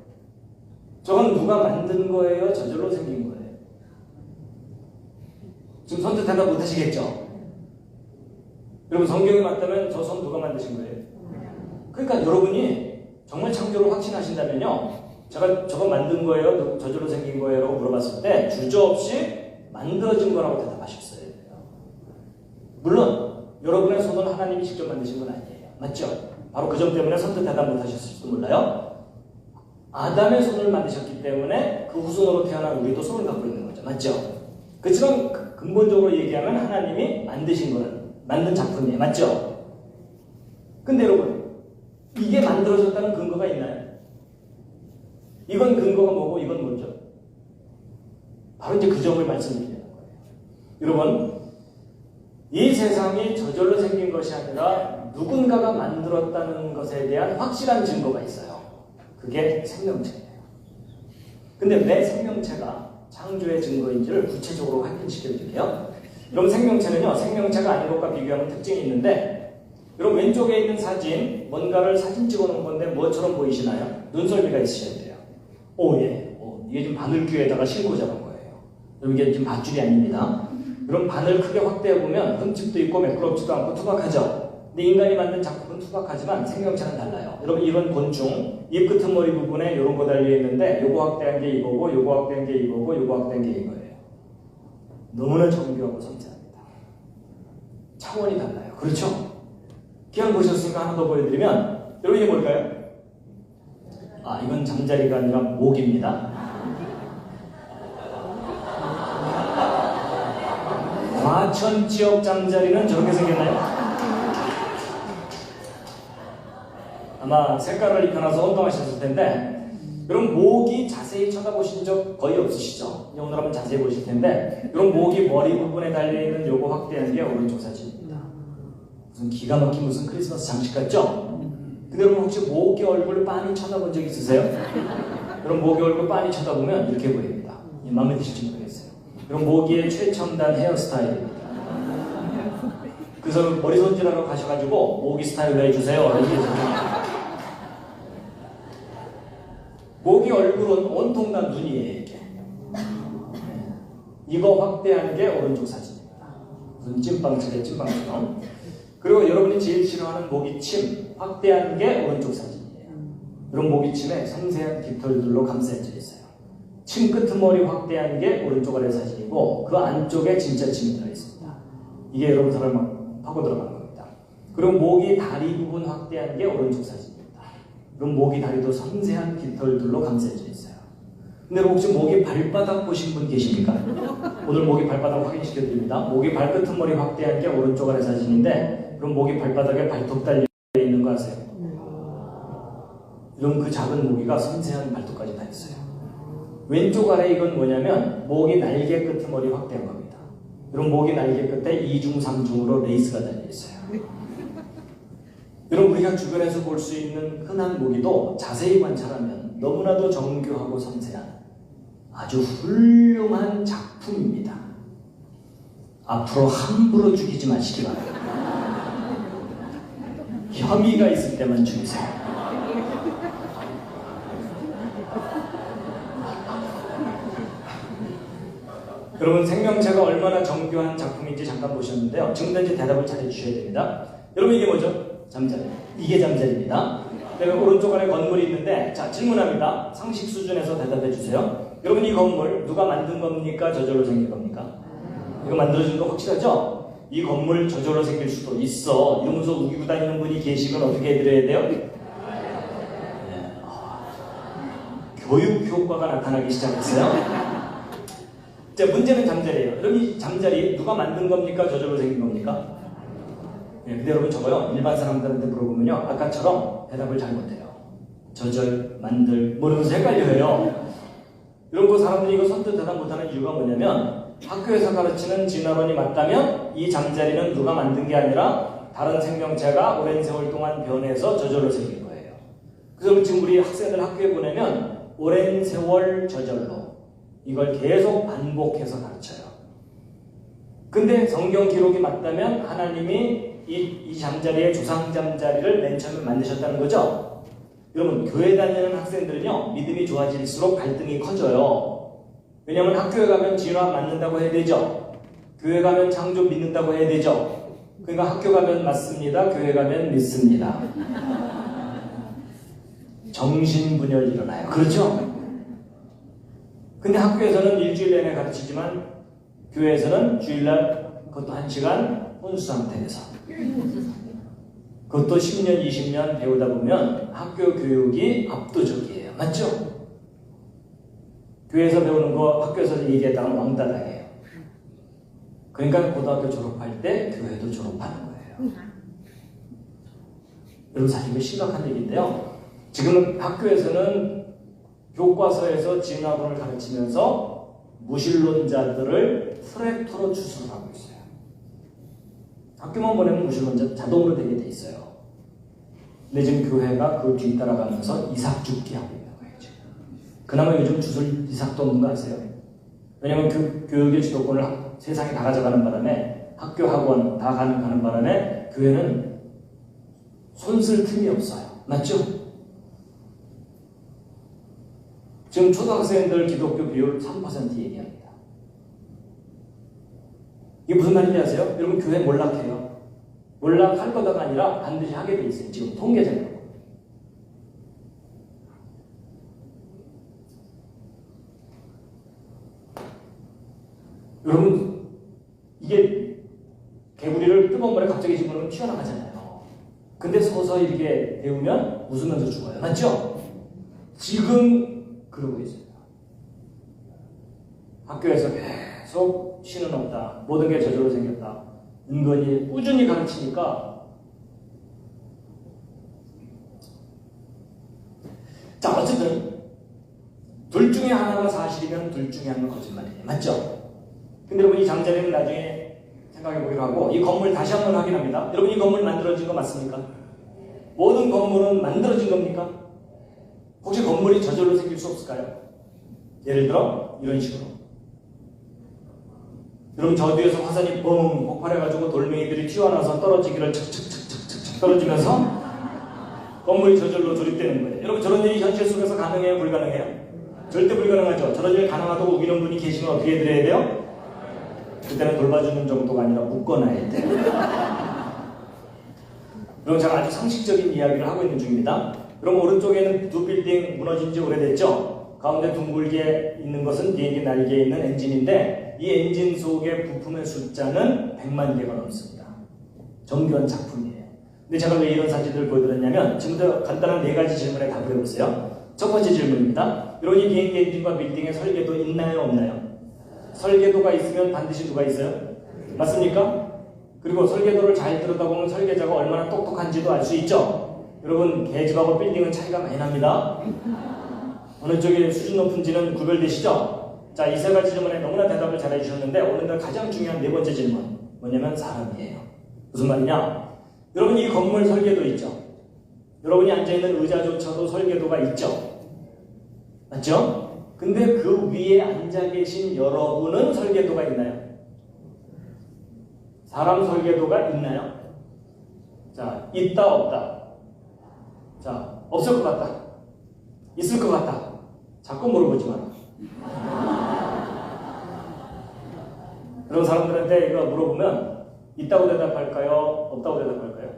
저건 누가 만든 거예요? 저절로 생긴 거예요? 지금 선뜻 대답 못 하시겠죠? 여러분 성경이 맞다면 저 손 누가 만드신 거예요? 그러니까 여러분이 정말 창조를 확신하신다면요, 제가 저거 만든 거예요? 저절로 생긴 거예요? 라고 물어봤을 때 주저없이 만들어진 거라고 대답하셨어야 돼요. 물론 여러분의 손은 하나님이 직접 만드신 건 아니에요. 맞죠? 바로 그 점 때문에 선뜻 대답 못 하셨을지도 몰라요. 아담의 손을 만드셨기 때문에 그 후손으로 태어난 우리도 손을 갖고 있는 거죠. 맞죠? 그렇지만 근본적으로 얘기하면 하나님이 만드신 거는 만든 작품이에요. 맞죠? 근데 여러분, 이게 만들어졌다는 근거가 있나요? 이건 근거가 뭐고 이건 뭐죠? 바로 이제 그 점을 말씀드리는 거예요. 여러분, 이 세상이 저절로 생긴 것이 아니라 누군가가 만들었다는 것에 대한 확실한 증거가 있어요. 그게 생명체예요. 근데 왜 생명체가 창조의 증거인지를 구체적으로 확인시켜드릴게요. 그럼 생명체는요, 생명체가 아닌 것과 비교하면 특징이 있는데, 여러분 왼쪽에 있는 사진, 뭔가를 사진 찍어놓은 건데 뭐처럼 보이시나요? 눈썰미가 있으셔야 돼요. 이게 지금 바늘귀에다가 싣고 잡은 거예요. 여러분 이게 지금 밧줄이 아닙니다. 그럼 바늘 크게 확대해보면 흠집도 있고 매끄럽지도 않고 투박하죠. 근데 인간이 만든 작품은 투박하지만 생명체는 달라요. 여러분 이런 곤충, 입 끄트머리 부분에 이런 거 달려있는데 요거 확대한 게 이거고 요거 확대한 게 이거고 요거 확대한 게 이거예요. 너무나 정교하고 섬세합니다. 차원이 달라요. 그렇죠? 기왕 보셨으니까 하나 더 보여드리면, 여러분 이게 뭘까요? 이건 잠자리가 아니라 모기입니다. 과천 지역 잠자리는 저렇게 생겼나요? 아마 색깔을 입혀놔서 혼동하셨을 텐데, 여러분 모기 자세히 쳐다보신 적 거의 없으시죠? 오늘 한번 자세히 보실 텐데, 여러분 모기 머리 부분에 달려있는 요거 확대한 게 오른쪽 사진입니다. 무슨 기가 막힌 무슨 크리스마스 장식 같죠? 근데 여러분 혹시 모기 얼굴을 빤히 쳐다본 적 있으세요? 여러분 모기 얼굴 빤히 쳐다보면 이렇게 보입니다. 마음에 드실지 모르겠어요. 여러분 모기의 최첨단 헤어스타일입니다. 그래서 머리 손질하러 가셔가지고 모기 스타일로 해주세요. 이렇게 모기 얼굴은 온통 다 눈이에요. 이게. 이거 확대한 게 오른쪽 사진입니다. 무슨 찐빵처럼 찐빵처럼. 그리고 여러분이 제일 싫어하는 모기침 확대한 게 오른쪽 사진이에요. 이런 모기침에 섬세한 깃털들로 감싸져 있어요. 침 끄트머리 확대한 게 오른쪽 아래 사진이고 그 안쪽에 진짜 침이 들어있습니다. 이게 여러분 사람을 막 파고 들어가는 겁니다. 그리고 모기 다리 부분 확대한 게 오른쪽 사진입니다. 그럼 모기 다리도 섬세한 깃털들로 감싸져 있어요. 근데 혹시 모기 발바닥 보신 분 계십니까? 오늘 모기 발바닥 확인시켜 드립니다. 모기 발끝머리 확대한 게 오른쪽 아래 사진인데, 그럼 모기 발바닥에 발톱 달려 있는 거 아세요? 이런 그 작은 모기가 섬세한 발톱까지 다 있어요. 왼쪽 아래 이건 뭐냐면 모기 날개 끝머리 확대한 겁니다. 이런 모기 날개 끝에 2중, 3중으로 레이스가 달려 있어요. 여러분 우리가 주변에서 볼 수 있는 흔한 모기도 자세히 관찰하면 너무나도 정교하고 섬세한 아주 훌륭한 작품입니다. 앞으로 함부로 죽이지 마시기 바랍니다. 혐의가 있을 때만 죽이세요. 여러분 생명체가 얼마나 정교한 작품인지 잠깐 보셨는데요. 지금까지 대답을 잘 해주셔야 됩니다. 여러분 이게 뭐죠? 잠자리. 이게 잠자리입니다. 그리고 오른쪽 아래 건물이 있는데, 자 질문합니다. 상식 수준에서 대답해 주세요. 여러분 이 건물 누가 만든 겁니까? 저절로 생긴 겁니까? 이거 만들어진 거 확실하죠? 이 건물 저절로 생길 수도 있어. 이러면서 우기고 다니는 분이 계시면 어떻게 해드려야 돼요? 네. 교육 효과가 나타나기 시작했어요. 자, 문제는 잠자리예요. 여러분, 이 잠자리 누가 만든 겁니까? 저절로 생긴 겁니까? 네, 근데 여러분 저거요, 일반 사람들한테 물어보면요, 아까처럼 대답을 잘 못해요. 저절, 만들, 모르면서 헷갈려요. 이런 거 사람들이 이거 선뜻 대답 못하는 이유가 뭐냐면, 학교에서 가르치는 진화론이 맞다면 이 잠자리는 누가 만든 게 아니라 다른 생명체가 오랜 세월 동안 변해서 저절로 생긴 거예요. 그래서 지금 우리 학생들 학교에 보내면 오랜 세월 저절로 이걸 계속 반복해서 가르쳐요. 근데 성경 기록이 맞다면 하나님이 이 잠자리의 조상 잠자리를 맨 처음에 만드셨다는 거죠. 여러분, 교회 다니는 학생들은요, 믿음이 좋아질수록 갈등이 커져요. 왜냐하면 학교에 가면 진화 맞는다고 해야 되죠. 교회 가면 창조 믿는다고 해야 되죠. 그러니까 학교 가면 맞습니다. 교회 가면 믿습니다. 정신분열 일어나요. 그렇죠? 근데 학교에서는 일주일 내내 가르치지만 교회에서는 주일날 그것도 1시간 혼수 상태에서 그것도 10년, 20년 배우다 보면 학교 교육이 압도적이에요. 맞죠? 교회에서 배우는 거 학교에서 얘기했다가 왕따당해요. 그러니까 고등학교 졸업할 때 교회도 졸업하는 거예요. 여러분, 사실 이거 심각한 얘기인데요. 지금 학교에서는 교과서에서 진화론을 가르치면서 무신론자들을 프랩토로 추수하고 있어요. 학교만 보내면 무신론자 자동으로 되게 돼 있어요. 근데 지금 교회가 그 뒤 따라가면서 이삭 죽기 하고 있는 거예요. 지금. 그나마 요즘 주술 이삭도 없는 거 아세요? 왜냐면 교육의 주도권을 세상에 다 가져가는 바람에 학교 학원 다 가는 바람에 교회는 손쓸 틈이 없어요. 맞죠? 지금 초등학생들 기독교 비율 3% 얘기합니다. 이게 무슨 말인지 아세요? 여러분, 교회 몰락해요. 몰락할 거다가 아니라 반드시 하게 돼 있어요. 지금 통계적으로. 여러분, 이게 개구리를 뜨거운 물에 갑자기 집어넣으면 튀어나가잖아요. 근데 서서히 이렇게 배우면 웃으면서 죽어요. 맞죠? 지금 그러고 있습니다. 학교에서 계속 신은 없다. 모든 게 저절로 생겼다. 은근히 꾸준히 가르치니까. 자, 어쨌든 둘 중에 하나가 사실이면 둘 중에 하나는 거짓말이에요. 맞죠? 근데 여러분, 이 잠자리는 나중에 생각해 보기로 하고, 이 건물 다시 한번 확인합니다. 여러분, 이 건물 만들어진 거 맞습니까? 모든 건물은 만들어진 겁니까? 혹시 건물이 저절로 생길 수 없을까요? 예를 들어 이런 식으로. 여러분, 저 뒤에서 화산이 뻥 폭발해가지고 돌멩이들이 튀어나와서 떨어지기를 척척척척척 떨어지면서 건물이 저절로 조립되는 거예요. 여러분, 저런 일이 현실 속에서 가능해요? 불가능해요? 절대 불가능하죠. 저런 일 가능하다고 우기는 분이 계시면 어떻게 해드려야 돼요? 그때는 돌봐주는 정도가 아니라 묶어놔야 돼요. 여러분, 제가 아주 상식적인 이야기를 하고 있는 중입니다. 그럼 오른쪽에는 두 빌딩 무너진 지 오래됐죠? 가운데 둥글게 있는 것은 비행기 날개에 있는 엔진인데, 이 엔진 속의 부품의 숫자는 100만 개가 넘습니다. 정교한 작품이에요. 근데 제가 왜 이런 사진들을 보여드렸냐면, 지금부터 간단한 4가지 질문에 답을 해보세요. 첫 번째 질문입니다. 여러분, 이 비행기 엔진과 빌딩의 설계도 있나요? 없나요? 설계도가 있으면 반드시 누가 있어요? 맞습니까? 그리고 설계도를 잘 들여다보면 설계자가 얼마나 똑똑한지도 알 수 있죠? 여러분, 계집하고 빌딩은 차이가 많이 납니다. 어느 쪽이 수준 높은지는 구별되시죠? 자, 이 3가지 질문에 너무나 대답을 잘 해주셨는데, 오늘 가장 중요한 4번째 질문, 뭐냐면 사람이에요. 무슨 말이냐? 여러분, 이 건물 설계도 있죠? 여러분이 앉아있는 의자조차도 설계도가 있죠? 맞죠? 근데 그 위에 앉아 계신 여러분은 설계도가 있나요? 사람 설계도가 있나요? 자, 있다, 없다. 자, 없을 것 같다. 있을 것 같다. 자꾸 물어보지 마라. 그런 사람들한테 이거 물어보면 있다고 대답할까요? 없다고 대답할까요?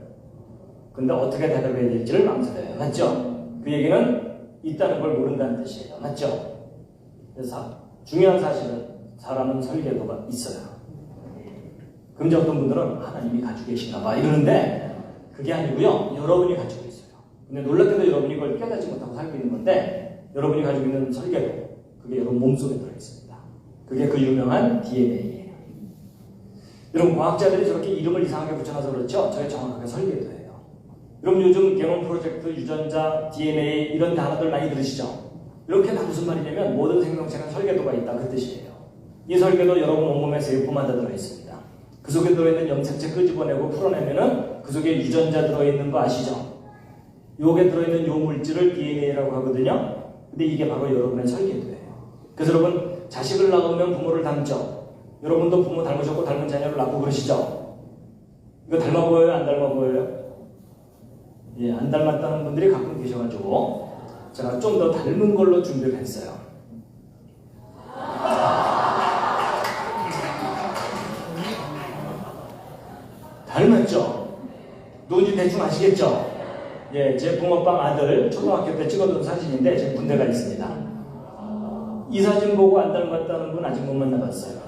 근데 어떻게 대답해야 될지를 망설여요. 맞죠? 그 얘기는 있다는 걸 모른다는 뜻이에요. 맞죠? 그래서 중요한 사실은 사람은 설계도가 있어요. 그럼 이제 어떤 분들은 하나님이 가지고 계신가 봐 이러는데 그게 아니고요. 여러분이 가지고 있어요. 근데 놀랍게도 여러분이 그걸 깨닫지 못하고 살고 있는 건데 여러분이 가지고 있는 설계도 그게 여러분 몸속에 들어있습니다. 그게 그 유명한 DNA예요. 여러분 과학자들이 저렇게 이름을 이상하게 붙여놔서 그렇죠. 저게 정확하게 설계도예요. 여러분 요즘 게놈 프로젝트, 유전자, DNA 이런 단어들 많이 들으시죠? 이렇게 다 무슨 말이냐면 모든 생명체는 설계도가 있다 그 뜻이에요. 이 설계도 여러분 온몸에 세포마다 들어있습니다. 그 속에 들어있는 염색체 끄집어내고 풀어내면은 그 속에 유전자 들어있는 거 아시죠? 요게 들어있는 요 물질을 DNA라고 하거든요. 근데 이게 바로 여러분의 설계도예요. 그래서 여러분 자식을 낳으면 부모를 닮죠. 여러분도 부모 닮으셨고 닮은 자녀를 낳고 그러시죠? 이거 닮아 보여요? 안 닮아 보여요? 예, 안 닮았다는 분들이 가끔 계셔가지고 제가 좀 더 닮은 걸로 준비를 했어요. 닮았죠? 누군지 대충 아시겠죠? 예, 제 붕어빵 아들 초등학교 때 찍어둔 사진인데 제 군대가 있습니다. 이 사진 보고 안 닮았다는 분 아직 못 만나봤어요.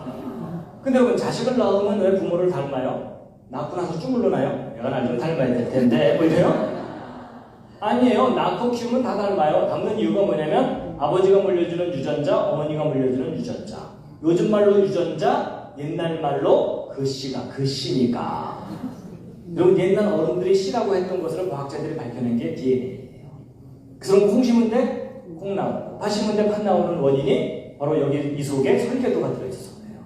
근데 여러분 자식을 낳으면 왜 부모를 닮아요? 낳고 나서 주물러나요? 내가 나중에 닮아야 될 텐데 뭐 이래요? 아니에요. 낳고 키우면 다 닮아요. 닮는 이유가 뭐냐면 아버지가 물려주는 유전자, 어머니가 물려주는 유전자. 요즘 말로 유전자, 옛날 말로 그 씨가 그 씨니까. 여러분 옛날 어른들이 씨라고 했던 것을 과학자들이 밝혀낸 게 DNA예요. 그래서 콩 심은 데 콩 나오고 팥 심은 데 팥 나오는 원인이 바로 여기 이 속에 설계도가 들어있어서 그래요.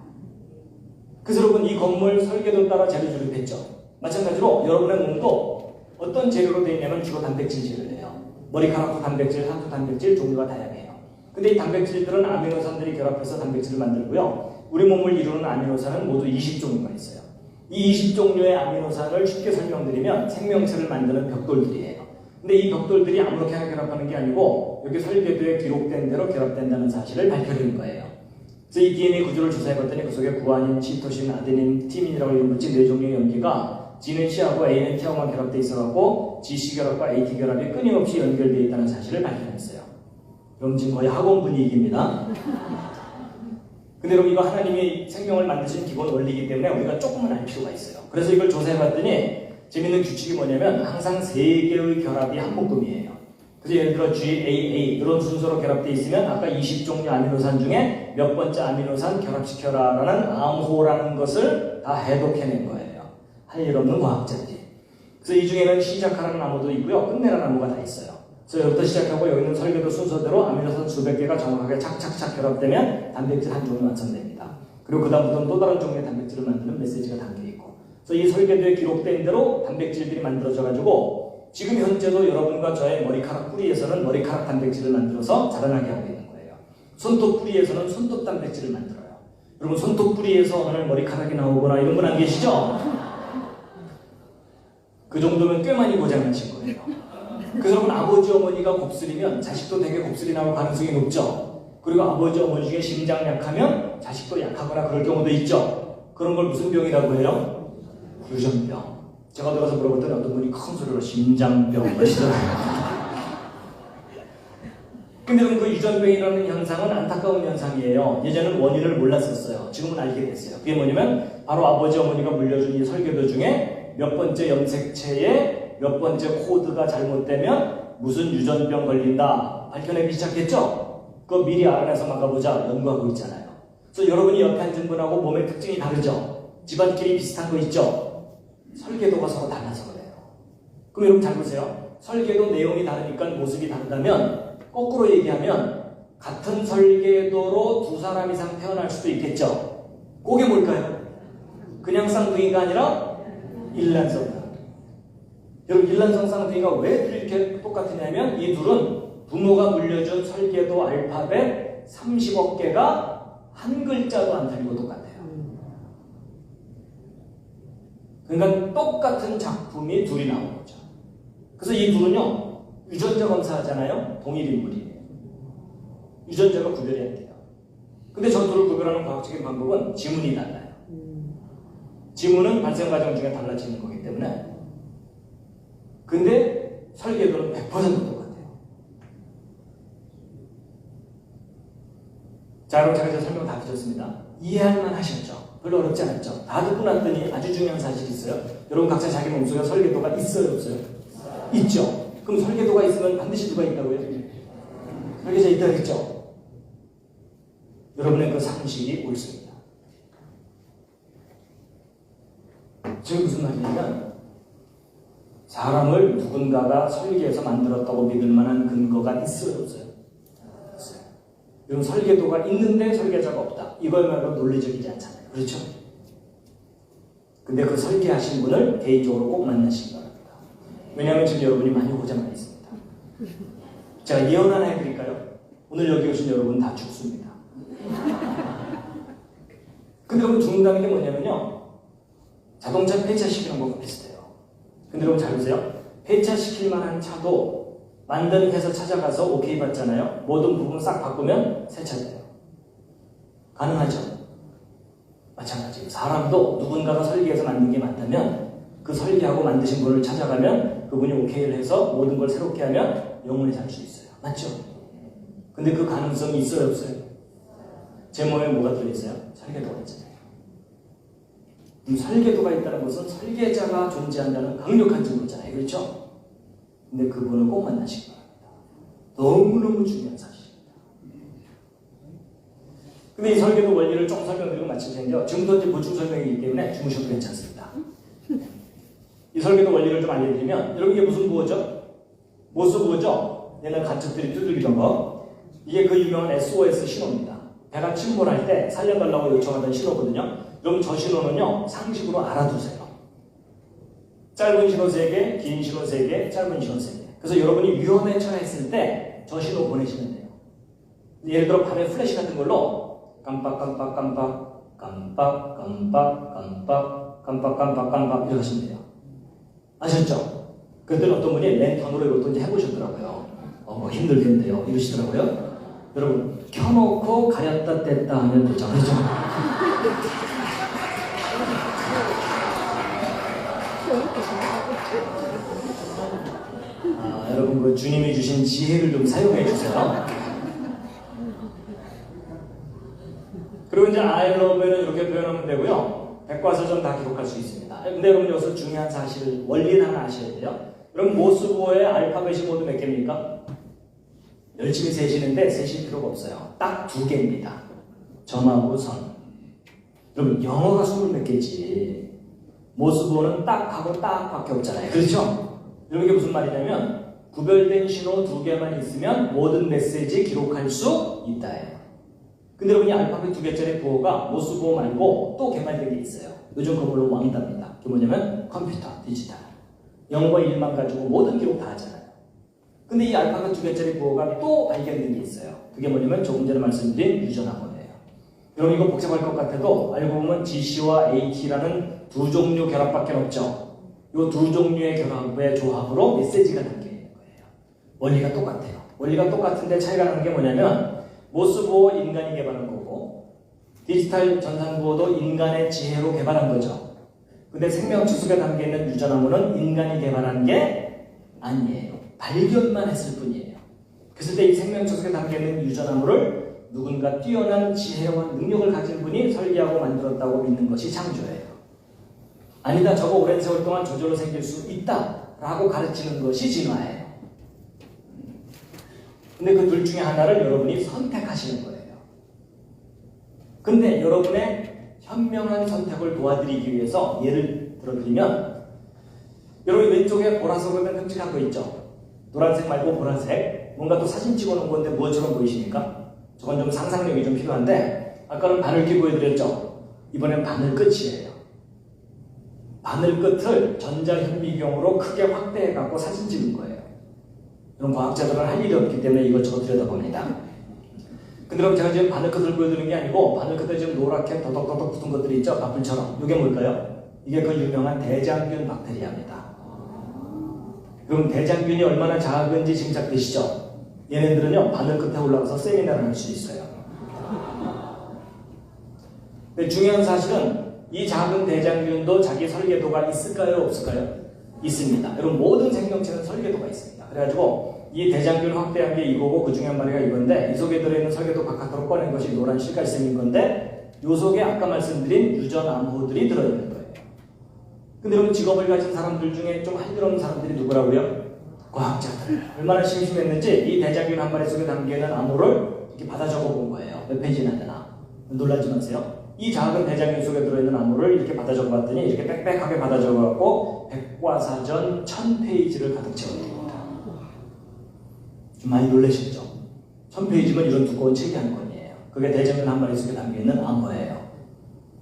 그래서 여러분 이 건물 설계도 따라 재료 조립했죠. 마찬가지로 여러분의 몸도 어떤 재료로 되어 있냐면 주로 단백질 재료예요. 머리카락도 단백질, 산소 단백질 종류가 다양해요. 근데 이 단백질들은 아미노산들이 결합해서 단백질을 만들고요. 우리 몸을 이루는 아미노산은 모두 20종류가 있어요. 이 20종류의 아미노산을 쉽게 설명드리면 생명체를 만드는 벽돌들이에요. 근데 이 벽돌들이 아무렇게나 결합하는 게 아니고 여기 설계도에 기록된 대로 결합된다는 사실을 밝혀낸 거예요. 그래서 이 DNA 구조를 조사해봤더니 그 속에 구아닌, 시토신, 아데닌, 티민이라고 이런 물질 4종류의 염기가 G는 C하고 A는 T하고만 결합되어 있어갖고 GC 결합과 AT 결합이 끊임없이 연결되어 있다는 사실을 발견했어요. 그럼 지금 거의 학원 분위기입니다. 근데 여러분 이거 하나님이 생명을 만드신 기본 원리이기 때문에 우리가 조금은 알 필요가 있어요. 그래서 이걸 조사해봤더니 재밌는 규칙이 뭐냐면 항상 3개의 결합이 한묶음이에요. 그래서 예를 들어 GAA 이런 순서로 결합되어 있으면 아까 20종류 아미노산 중에 몇 번째 아미노산 결합시켜라라는 암호라는 것을 다 해독해낸 거예요. 할 일 없는 과학자들이. 그래서 이 중에는 시작하라는 암호도 있고요. 끝내라는 암호가 다 있어요. 그래서 여기부터 시작하고 여기 있는 설계도 순서대로 아미노산 수백 개가 정확하게 착착착 결합되면 단백질 한 종이 완성됩니다. 그리고 그 다음부터는 또 다른 종류의 단백질을 만드는 메시지가 담겨있고. 그래서 이 설계도에 기록된 대로 단백질들이 만들어져가지고 지금 현재도 여러분과 저의 머리카락 뿌리에서는 머리카락 단백질을 만들어서 자라나게 하고 있는 거예요. 손톱 뿌리에서는 손톱 단백질을 만들어요. 여러분 손톱 뿌리에서 어느 날 머리카락이 나오거나 이런 분 안 계시죠? 그 정도면 꽤 많이 고장나신 거예요. 그래서 여러분 아버지 어머니가 곱슬이면 자식도 되게 곱슬이 나올 가능성이 높죠. 그리고 아버지 어머니 중에 심장 약하면 자식도 약하거나 그럴 경우도 있죠. 그런 걸 무슨 병이라고 해요? 유전병. 제가 들어가서 물어봤더니 어떤 분이 큰 소리로 심장병 그러시더라고요. 근데 그 유전병이라는 현상은 안타까운 현상이에요. 예전에는 원인을 몰랐었어요. 지금은 알게 됐어요. 그게 뭐냐면 바로 아버지 어머니가 물려준 이 설계도 중에 몇 번째 염색체에 몇 번째 코드가 잘못되면 무슨 유전병 걸린다 밝혀내기 시작했죠? 그거 미리 알아내서 막아보자 연구하고 있잖아요. 그래서 여러분이 옆에 앉은 분하고 몸의 특징이 다르죠? 집안끼리 비슷한 거 있죠? 설계도가 서로 달라서 그래요. 그럼 여러분 잘 보세요. 설계도 내용이 다르니까 모습이 다르다면 거꾸로 얘기하면 같은 설계도로 두 사람 이상 태어날 수도 있겠죠? 그게 뭘까요? 그냥 쌍둥이가 아니라 일란성 쌍둥이. 여러분 일란성 쌍둥이가 왜 이렇게 똑같으냐면 이 둘은 부모가 물려준 설계도 알파벳 30억 개가 한 글자도 안 틀리고 똑같아요. 그러니까 똑같은 작품이 둘이 나오는 거죠. 그래서 이 둘은요 유전자 검사하잖아요. 동일 인물이에요. 유전자가 구별이 안 돼요. 근데 저 둘을 구별하는 과학적인 방법은 지문이 달라요. 지문은 발생 과정 중에 달라지는 거기 때문에. 근데 설계도는 100% 똑같아요. 자, 그럼 제가 이제 설명 다 드렸습니다. 이해할 만 하셨죠? 별로 어렵지 않았죠. 다 듣고 났더니 아주 중요한 사실이 있어요. 여러분 각자 자기 몸속에 설계도가 있어요, 없어요? 있죠. 그럼 설계도가 있으면 반드시 누가 있다고요? 설계자 있다고 했죠. 여러분의 그 상식이 옳습니다. 지금 무슨 말이냐면 사람을 누군가가 설계해서 만들었다고 믿을 만한 근거가 있어요, 없어요? 있어요. 이런 설계도가 있는데 설계자가 없다. 이거야말로 논리적이지 않잖아요. 그렇죠? 근데 그 설계하신 분을 개인적으로 꼭 만나시기 바랍니다. 왜냐하면 지금 여러분이 많이 고장나 있습니다. 제가 예언 하나 해드릴까요? 오늘 여기 오신 여러분 다 죽습니다. 근데 여러분 죽는다는 게 뭐냐면요, 자동차 폐차시키는 것과 비슷해요. 근데 여러분 잘 보세요. 폐차시킬 만한 차도 만드는 회사 찾아가서 오케이 받잖아요. 모든 부분 싹 바꾸면 새 차 돼요. 가능하죠? 마찬가지로 사람도 누군가가 설계해서 만든 게 맞다면 그 설계하고 만드신 분을 찾아가면 그분이 오케이를 해서 모든 걸 새롭게 하면 영원히 살 수 있어요. 맞죠? 근데 그 가능성이 있어요, 없어요? 제 몸에 뭐가 들어있어요? 설계도가 있잖아요. 설계도가 있다는 것은 설계자가 존재한다는 강력한 증거잖아요. 그렇죠? 근데 그분을 꼭 만나시기 바랍니다. 너무너무 중요한 사실입니다. 근데 이 설계도 원리를 좀 설명드리고 마칠 텐데요. 지금부터 이제 보충 설명이기 때문에 주무셔도 괜찮습니다. 이 설계도 원리를 좀 알려드리면, 여러분 이게 무슨 부호죠? 모스 부호죠? 옛날 가축들이 두들기던 거. 이게 그 유명한 SOS 신호입니다. 배가 침몰할 때 살려달라고 요청하던 신호거든요. 여러분 저 신호는요, 상식으로 알아두세요. 짧은 신호 3개, 긴 신호 3개, 짧은 신호 3개. 그래서 여러분이 위험에 처했을 때 저 신호 보내시면 돼요. 예를 들어 밤에 플래시 같은 걸로 깜빡깜빡 깜빡 깜빡 깜빡 깜빡 깜빡 깜빡 깜빡 이렇게 하시면 돼요. 아셨죠? 그랬더니 어떤 분이 랜턴으로 이것도 이제 해보셨더라고요. 힘들던데요. 이러시더라고요. 여러분 켜놓고 가렸다 뗐다 하면 되죠. 그렇죠? 여러분 그 주님이 주신 지혜를 좀 사용해 주세요. 그리고 이제 I love는 이렇게 표현하면 되고요. 백과사전 다 기록할 수 있습니다. 근데 여러분 여기서 중요한 사실, 원리를 하나 아셔야 돼요. 여러분 모스부호의 알파벳이 모두 몇 개입니까? 열심히 세시는데 세실 필요가 없어요. 딱 2개입니다. 점하고 선. 여러분 영어가 20몇 개지. 모스부호는 딱 하고 딱 밖에 없잖아요. 그렇죠? 여러분 이게 무슨 말이냐면 구별된 신호 2개만 있으면 모든 메시지 기록할 수 있다예요. 근데 여러분이 알파벳 2개짜리 부호가 모스부호 말고 또 개발된 게 있어요. 요즘 그걸로 왕답니다. 그게 뭐냐면 컴퓨터, 디지털. 0과 1만 가지고 모든 기록 다 하잖아요. 근데 이 알파벳 2개짜리 부호가 또 발견된 게 있어요. 그게 뭐냐면 조금 전에 말씀드린 유전암호예요. 여러분 이거 복잡할 것 같아도 알고 보면 GC와 AT라는 2종류 결합밖에 없죠. 이 2종류의 결합의 조합으로 메시지가 담겨 있는 거예요. 원리가 똑같아요. 원리가 똑같은데 차이가 나는 게 뭐냐면 모스부호 인간이 개발한 거고 디지털 전산부호도 인간의 지혜로 개발한 거죠. 근데 생명추석에 담겨있는 유전암호는 인간이 개발한 게 아니에요. 발견만 했을 뿐이에요. 그랬을 때 이 생명추석에 담겨있는 유전암호를 누군가 뛰어난 지혜와 능력을 가진 분이 설계하고 만들었다고 믿는 것이 창조예요. 아니다, 저거 오랜 세월 동안 저절로 생길 수 있다라고 가르치는 것이 진화예요. 근데 그 둘 중에 하나를 여러분이 선택하시는 거예요. 근데 여러분의 현명한 선택을 도와드리기 위해서 예를 들어드리면, 여러분 왼쪽에 보라색으로 끔찍한 거 있죠? 노란색 말고 보라색. 뭔가 또 사진 찍어놓은 건데 무엇처럼 보이십니까? 저건 좀 상상력이 좀 필요한데, 아까는 바늘귀 보여드렸죠? 이번엔 바늘 끝이에요. 바늘 끝을 전자현미경으로 크게 확대해갖고 사진 찍은 거예요. 이런 과학자들은 할 일이 없기 때문에 이것저것 들여다봅니다. 근데 여러분 제가 지금 바늘 끝을 보여드리는 게 아니고 바늘 끝에 지금 노랗게 더덕더덕 붙은 것들이 있죠? 나풀처럼. 이게 뭘까요? 이게 그 유명한 대장균 박테리아입니다. 그럼 대장균이 얼마나 작은지 짐작되시죠? 얘네들은요 바늘 끝에 올라가서 세미나를 할 수 있어요. 근데 중요한 사실은 이 작은 대장균도 자기 설계도가 있을까요? 없을까요? 있습니다. 여러분 모든 생명체는 설계도가 있습니다. 그래가지고 이 대장균 확대한 게 이거고 그 중에 한 마리가 이건데 이 속에 들어있는 설계도 바깥으로 꺼낸 것이 노란 실갈색인 건데 요 속에 아까 말씀드린 유전암호들이 들어있는 거예요. 근데 여러분 직업을 가진 사람들 중에 좀 할 일 없는 사람들이 누구라고요? 과학자들. 얼마나 심심했는지 이 대장균 한 마리 속에 담겨있는 암호를 이렇게 받아 적어 본 거예요. 몇 페이지나 되나? 놀라지 마세요. 이 작은 대장균 속에 들어있는 암호를 이렇게 받아 적어 봤더니 이렇게 빽빽하게 받아 적어 갖고 백과사전 1000페이지를 가득 채워줍니다. 좀 많이 놀라시죠? 1000페이지면 이런 두꺼운 책이 한 권이에요. 그게 대장균 한 마리 속에 담겨있는 암호예요.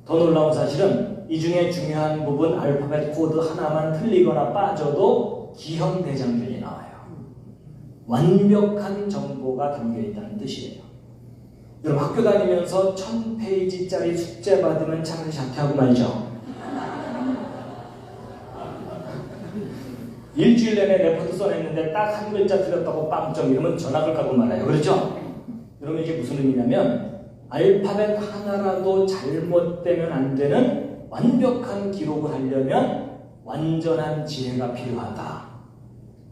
더 놀라운 사실은 이 중에 중요한 부분 알파벳 코드 하나만 틀리거나 빠져도 기형 대장균이 나와요. 완벽한 정보가 담겨있다는 뜻이에요. 여러분 학교 다니면서 1000페이지짜리 숙제 받으면 참 자퇴하고 말죠. 일주일 내내 레포트 써냈는데 딱 한 글자 틀렸다고 빵점 이러면 전학을 가고 말아요. 그렇죠? 여러분 이게 무슨 의미냐면 알파벳 하나라도 잘못되면 안 되는 완벽한 기록을 하려면 완전한 지혜가 필요하다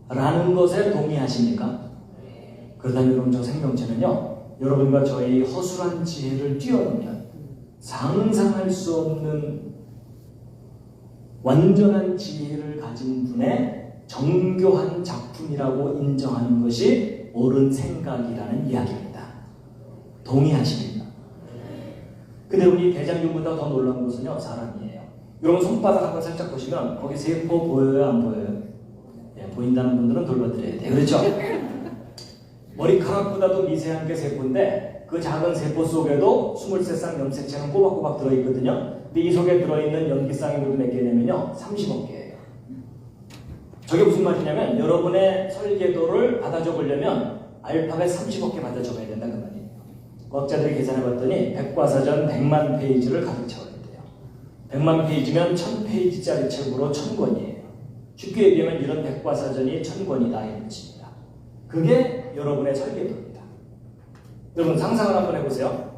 라는 것에 동의하십니까? 그러다면 여러분 저 생명체는요 여러분과 저의 허술한 지혜를 뛰어넘는 상상할 수 없는 완전한 지혜를 가진 분의 정교한 작품이라고 인정하는 것이 옳은 생각이라는 이야기입니다. 동의하십니까? 근데 우리 대장균보다 더 놀라운 것은요 사람이에요. 여러분 손바닥 한번 살짝 보시면 거기 세포 보여요 안 보여요? 예, 보인다는 분들은 돌봐드려야 돼요. 그렇죠? 머리카락보다도 미세한 게 세포인데 그 작은 세포 속에도 23쌍 염색체는 꼬박꼬박 들어있거든요. 근데 이 속에 들어있는 염기쌍이 모두 몇 개냐면요 30억 개예요. 저게 무슨 말이냐면 여러분의 설계도를 받아 적으려면 알파벳 30억 개 받아 적어야 된다 그 말이에요. 과학자들이 계산해봤더니 백과사전 100만 페이지를 가득 채워야 돼요. 100만 페이지면 1000페이지짜리 책으로 1000권이에요. 쉽게 얘기하면 이런 백과사전이 1000권이다 이런 뜻입니다. 그게 여러분의 설계도입니다. 여러분 상상을 한번 해보세요.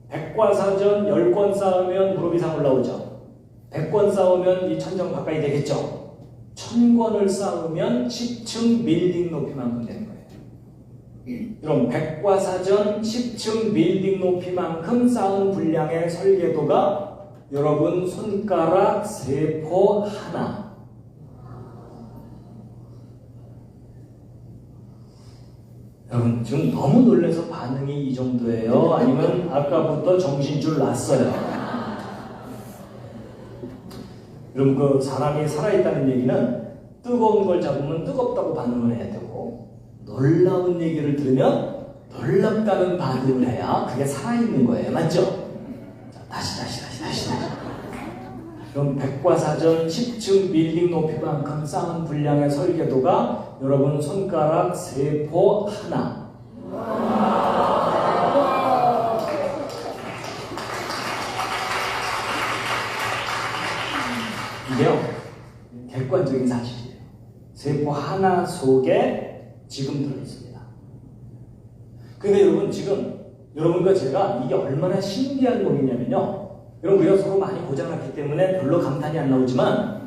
백과사전 10권 쌓으면 무릎 이상 올라오죠. 100권 쌓으면 이 천정 가까이 되겠죠. 1000권을 쌓으면 10층 빌딩 높이만큼 되는 거예요. 그럼 백과사전 10층 빌딩 높이만큼 쌓은 분량의 설계도가 여러분 손가락 세포 하나. 여러분 지금 너무 놀라서 반응이 이 정도예요? 아니면 아까부터 정신줄 났어요? 여러분 그 사람이 살아있다는 얘기는 뜨거운 걸 잡으면 뜨겁다고 반응을 해야 되고 놀라운 얘기를 들으면 놀랍다는 반응을 해야 그게 살아있는 거예요. 맞죠? 자, 다시. 그럼 백과사전 10층 빌딩 높이만큼 쌓은 분량의 설계도가 여러분 손가락 세포 하나. 이게요 객관적인 사실이에요. 세포 하나 속에 지금 들어있습니다. 근데 여러분 지금 여러분과 제가 이게 얼마나 신기한 놈이냐면요 여러분 우리가 서로 많이 고장났기 때문에 별로 감탄이 안 나오지만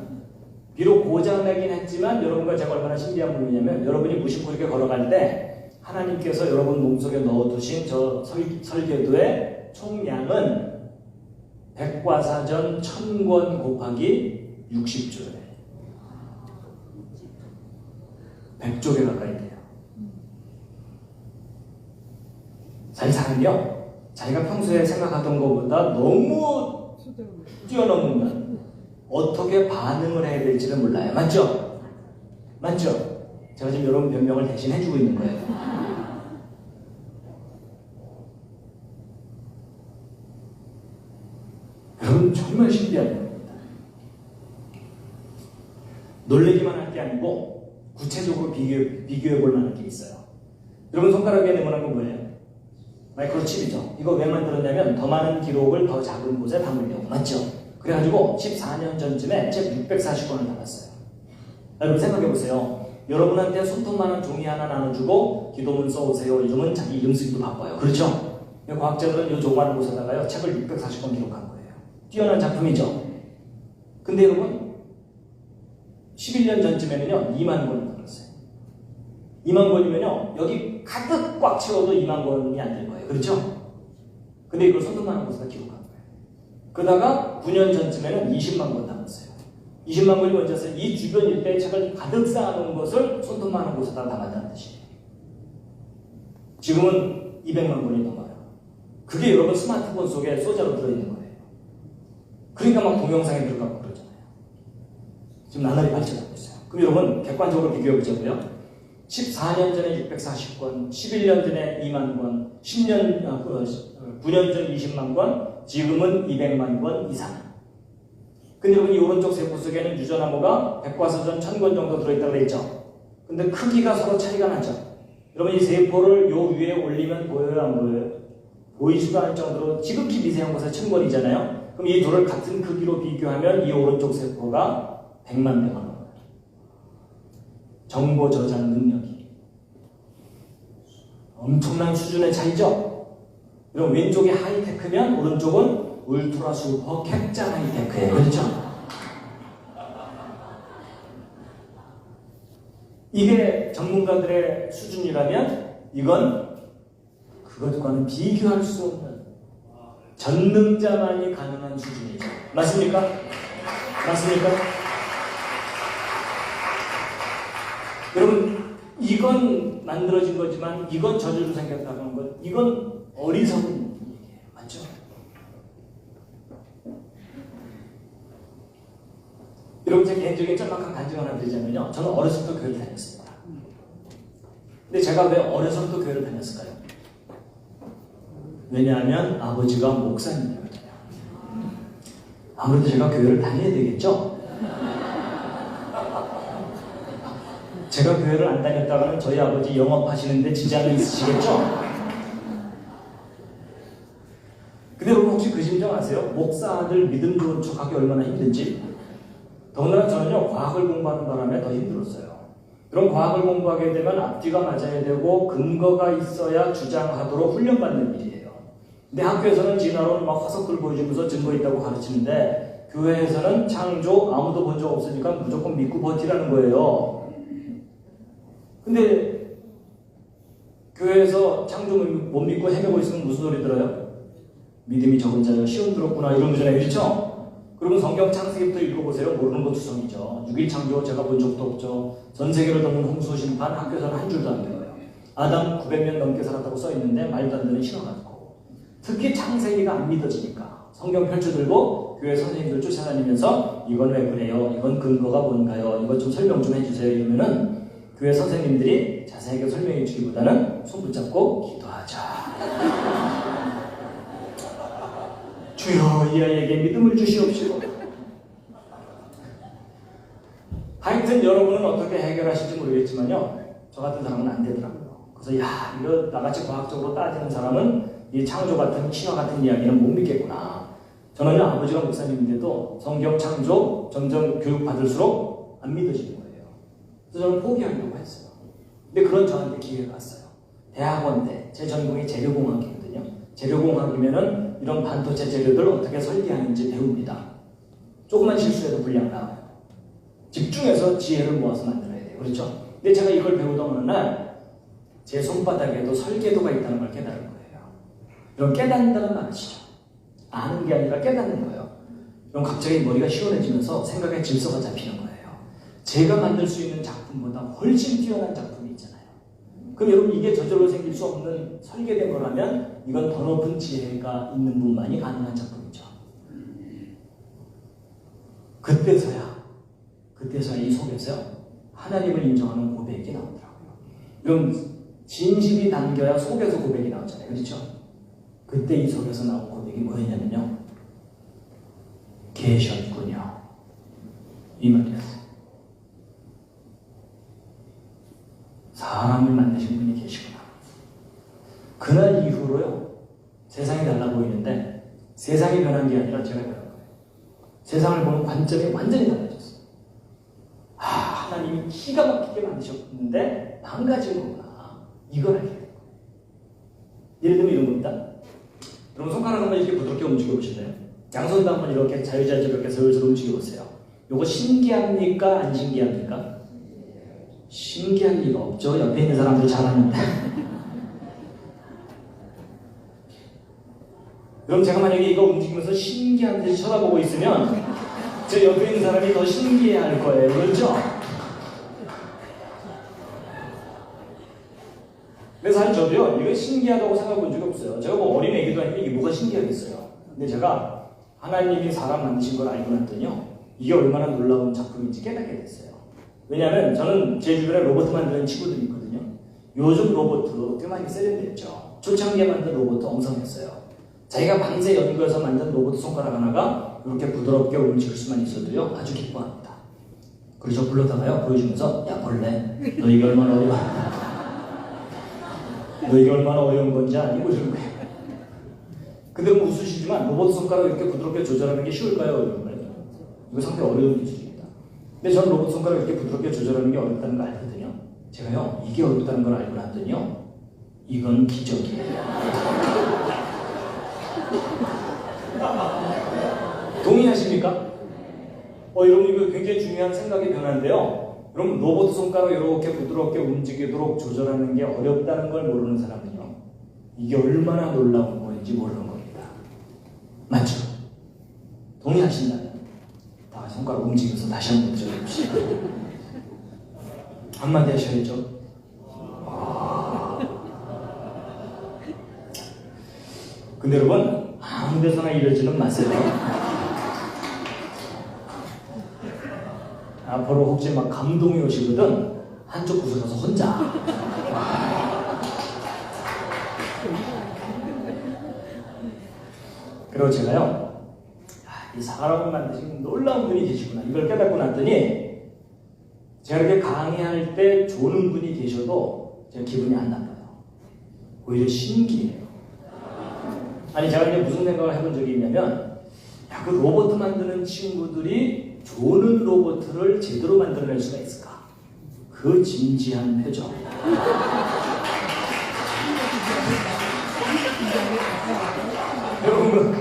비록 고장나긴 했지만 여러분과 제가 얼마나 신기한 놈이냐면 여러분이 무심코 이렇게 걸어갈 때 하나님께서 여러분 몸속에 넣어두신 저 설계도의 총량은 백과사전 1000권 곱하기 60조예요. 100조개 가까이 돼요. 사람이요 자기가 평소에 생각하던 것보다 너무 뛰어넘으면 어떻게 반응을 해야 될지를 몰라요. 맞죠? 제가 지금 여러분 변명을 대신 해주고 있는 거예요. 여러분 정말 신기한 겁니다. 놀래기만 할 게 아니고 구체적으로 비교해 볼 만한 게 있어요. 여러분 손가락에 네모난 건 뭐예요? 마이크로칩이죠. 이거 왜 만들었냐면 더 많은 기록을 더 작은 곳에 담으려고. 맞죠? 그래가지고 14년 전쯤에 책 640권을 담았어요. 여러분 생각해보세요. 여러분한테 손톱만한 종이 하나 나눠주고 기도문 써오세요 이러면 자기 이름 쓰기도 바빠요. 그렇죠? 과학자들은 이 조그마한 곳에다가요 책을 640권 기록한 거예요. 뛰어난 작품이죠. 근데 여러분 11년 전쯤에는요 2만 권을 담았어요. 2만 권이면요 여기 가득 꽉 채워도 2만 권이 안 될 거예요. 그렇죠? 근데 이걸 손톱만한 곳에다 기록한 거예요. 그러다가 9년 전쯤에는 20만 권 담았어요. 20만 권이 먼저서 이 주변 일대에 책을 가득 쌓아놓은 것을 손톱 많은 곳에다 담았다는 뜻이에요. 지금은 200만 권이 넘어요. 그게 여러분 스마트폰 속에 소자로 들어있는 거예요. 그러니까 막 동영상에 들어가고 그러잖아요. 지금 나날이 발전하고 있어요. 그럼 여러분 객관적으로 비교해보자고요. 14년 전에 640권, 11년 전에 2만 권, 9년 전 20만 권, 지금은 200만 권 이상. 근데 여러분 이 오른쪽 세포 속에는 유전암호가 백과사전 1000권 정도 들어있다고 그랬죠. 근데 크기가 서로 차이가 나죠. 여러분 이 세포를 요 위에 올리면 보여요, 안 보여요? 보이지도 않을 정도로 지극히 미세한 것에 1000권이잖아요. 그럼 이 둘을 같은 크기로 비교하면 이 오른쪽 세포가 100만 배가 넘어요. 정보 저장 능력이 엄청난 수준의 차이죠. 여러분 왼쪽이 하이테크면 오른쪽은 울트라 슈퍼 캡자 하이테크예요. 그렇죠? 이게 전문가들의 수준이라면 이건 그것과는 비교할 수 없는 전능자만이 가능한 수준이죠. 맞습니까? 맞습니까? 여러분 이건 만들어진 거지만 이건 저절로 생겼다는 것 이건 어리석은 얘기예요. 맞죠? 여러분 제 개인적인 짤막한 간증을 하나 드리자면요. 저는 어렸을 때 교회를 다녔습니다. 근데 제가 왜 어렸을 때 교회를 다녔을까요? 왜냐하면 아버지가 목사님이거든요. 아무래도 제가 교회를 다녀야 되겠죠? 제가 교회를 안 다녔다가는 저희 아버지 영업하시는데 지장이 있으시겠죠? 근데 여러분 혹시 그 심정 아세요? 목사 아들 믿음 좋은 척하기 얼마나 힘든지? 더군다나 저는요 과학을 공부하는 바람에 더 힘들었어요. 그럼 과학을 공부하게 되면 앞뒤가 맞아야 되고 근거가 있어야 주장하도록 훈련받는 일이에요. 근데 학교에서는 진화론 막 화석들 보여주면서 증거 있다고 가르치는데 교회에서는 창조 아무도 본 적 없으니까 무조건 믿고 버티라는 거예요. 근데 교회에서 창조 못 믿고 헤매고 있으면 무슨 소리 들어요? 믿음이 적은 자여 시온 들었구나 이런 거잖아요. 그렇죠? 그러면 성경 창세기부터 읽어보세요. 모르는 거 투성이죠. 6일 창조 제가 본 적도 없죠. 전 세계를 덮는 홍수 심판 학교에서는 한 줄도 안 배워요. 아담 900년 넘게 살았다고 써있는데 말도 안 되는 신화 같고 특히 창세기가 안 믿어지니까 성경 펼쳐들고 교회 선생님들 쫓아다니면서 이건 왜 그래요? 이건 근거가 뭔가요? 이것 좀 설명 좀 해주세요. 이러면은 교회 선생님들이 자세하게 설명해 주기보다는 손 붙잡고 기도하자. 주여 이 아이에게 믿음을 주시옵시고. 하여튼 여러분은 어떻게 해결하실지 모르겠지만요. 저 같은 사람은 안 되더라고요. 그래서 야 이거 나같이 과학적으로 따지는 사람은 이 창조 같은 신화 같은 이야기는 못 믿겠구나. 저는 아버지가 목사님인데도 성경 창조 점점 교육받을수록 안 믿어지는 거예요. 그래서 저는 포기하려고 했어요. 근데 그런 저한테 기회가 왔어요. 대학원 때 제 전공이 재료공학이거든요. 재료공학이면은 이런 반도체 재료들 어떻게 설계하는지 배웁니다. 조금만 실수해도 불량 나와요. 집중해서 지혜를 모아서 만들어야 돼요. 그렇죠? 근데 제가 이걸 배우던 어느 날 제 손바닥에도 설계도가 있다는 걸 깨달은 거예요. 이런 깨닫는다는 말 아시죠? 아는 게 아니라 깨닫는 거예요. 그럼 갑자기 머리가 시원해지면서 생각의 질서가 잡히는 거예요. 제가 만들 수 있는 작품보다 훨씬 뛰어난 작품이 있잖아요. 그럼 여러분 이게 저절로 생길 수 없는 설계된 거라면 이건 더 높은 지혜가 있는 분만이 가능한 작품이죠. 그때서야 이 속에서요 하나님을 인정하는 고백이 나오더라고요. 그럼 진심이 담겨야 속에서 고백이 나오잖아요. 그렇죠? 그때 이 속에서 나온 고백이 뭐였냐면요. 계셨군요. 이 말이었어요. 사람을 만드신 분이 계시구나. 그날 이후로요. 세상이 달라 보이는데 세상이 변한 게 아니라 제가 변한 거예요. 세상을 보는 관점이 완전히 달라졌어요. 아, 하나님이 기가 막히게 만드셨는데 망가진 거구나. 이걸 알게 된 거예요. 예를 들면 이런 겁니다. 여러분 손가락 한번 이렇게 부드럽게 움직여 보실래요? 양손도 한번 이렇게 자유자재롭게 슬슬 움직여 보세요. 요거 신기합니까? 안 신기합니까? 신기한 리가 없죠. 옆에 있는 사람들 잘하는데. 그럼 제가 만약에 이거 움직이면서 신기한 듯이 쳐다보고 있으면 제 옆에 있는 사람이 더 신기해할 거예요. 그렇죠? 근데 사실 저도요, 이거 신기하다고 생각해 본 적이 없어요. 제가 뭐 어린 애기도 아니고 이게 뭐가 신기하겠어요. 근데 제가 하나님이 사람 만드신 걸 알고 났더니요, 이게 얼마나 놀라운 작품인지 깨닫게 됐어요. 왜냐하면 저는 제 주변에 로봇 만드는 친구들이 있거든요. 요즘 로봇 꽤 많이 세련됐죠. 초창기에 만든 로봇 엉성했어요. 자기가 밤새 연구해서 만든 로봇 손가락 하나가 이렇게 부드럽게 움직일 수만 있어도요, 아주 기뻐합니다. 그리고 저 불러다가요, 보여주면서, 야 벌레, 너 이게 얼마나 어려워. 너 이게 얼마나 어려운 건지 아니고 이런 거예요. 근데 뭐 웃으시지만 로봇 손가락 이렇게 부드럽게 조절하는 게 쉬울까요? 어려운가요? 이거 상당히 어려운 기술입니다. 근데 저는 로봇 손가락 이렇게 부드럽게 조절하는 게 어렵다는 걸 알거든요. 제가요, 이게 어렵다는 걸 알고 났더니요, 이건 기적이에요. 동의하십니까? 여러분 이거 굉장히 중요한 생각의 변화인데요. 여러분 로봇 손가락 이렇게 부드럽게 움직이도록 조절하는 게 어렵다는 걸 모르는 사람은요, 이게 얼마나 놀라운 건지 모르는 겁니다. 맞죠? 동의하신다면 다 손가락 움직여서 다시 한번 들어봅시다. 한마디 하셔야죠. 근데 여러분 아무 데서나 이러지는 마세요. 앞으로 혹시 막 감동이 오시거든 한쪽 구석에 가서 혼자 그리고 제가요, 이 사람을 만드신 놀라운 분이 계시구나 이걸 깨닫고 났더니 제가 이렇게 강의할 때 조는 분이 계셔도 제가 기분이 안 나빠요. 오히려 신기해요. 아니 제가 이제 무슨 생각을 해본 적이 있냐면, 야, 그 로봇 만드는 친구들이 조는 로봇을 제대로 만들어낼 수가 있을까? 그 진지한 표정. 여러분,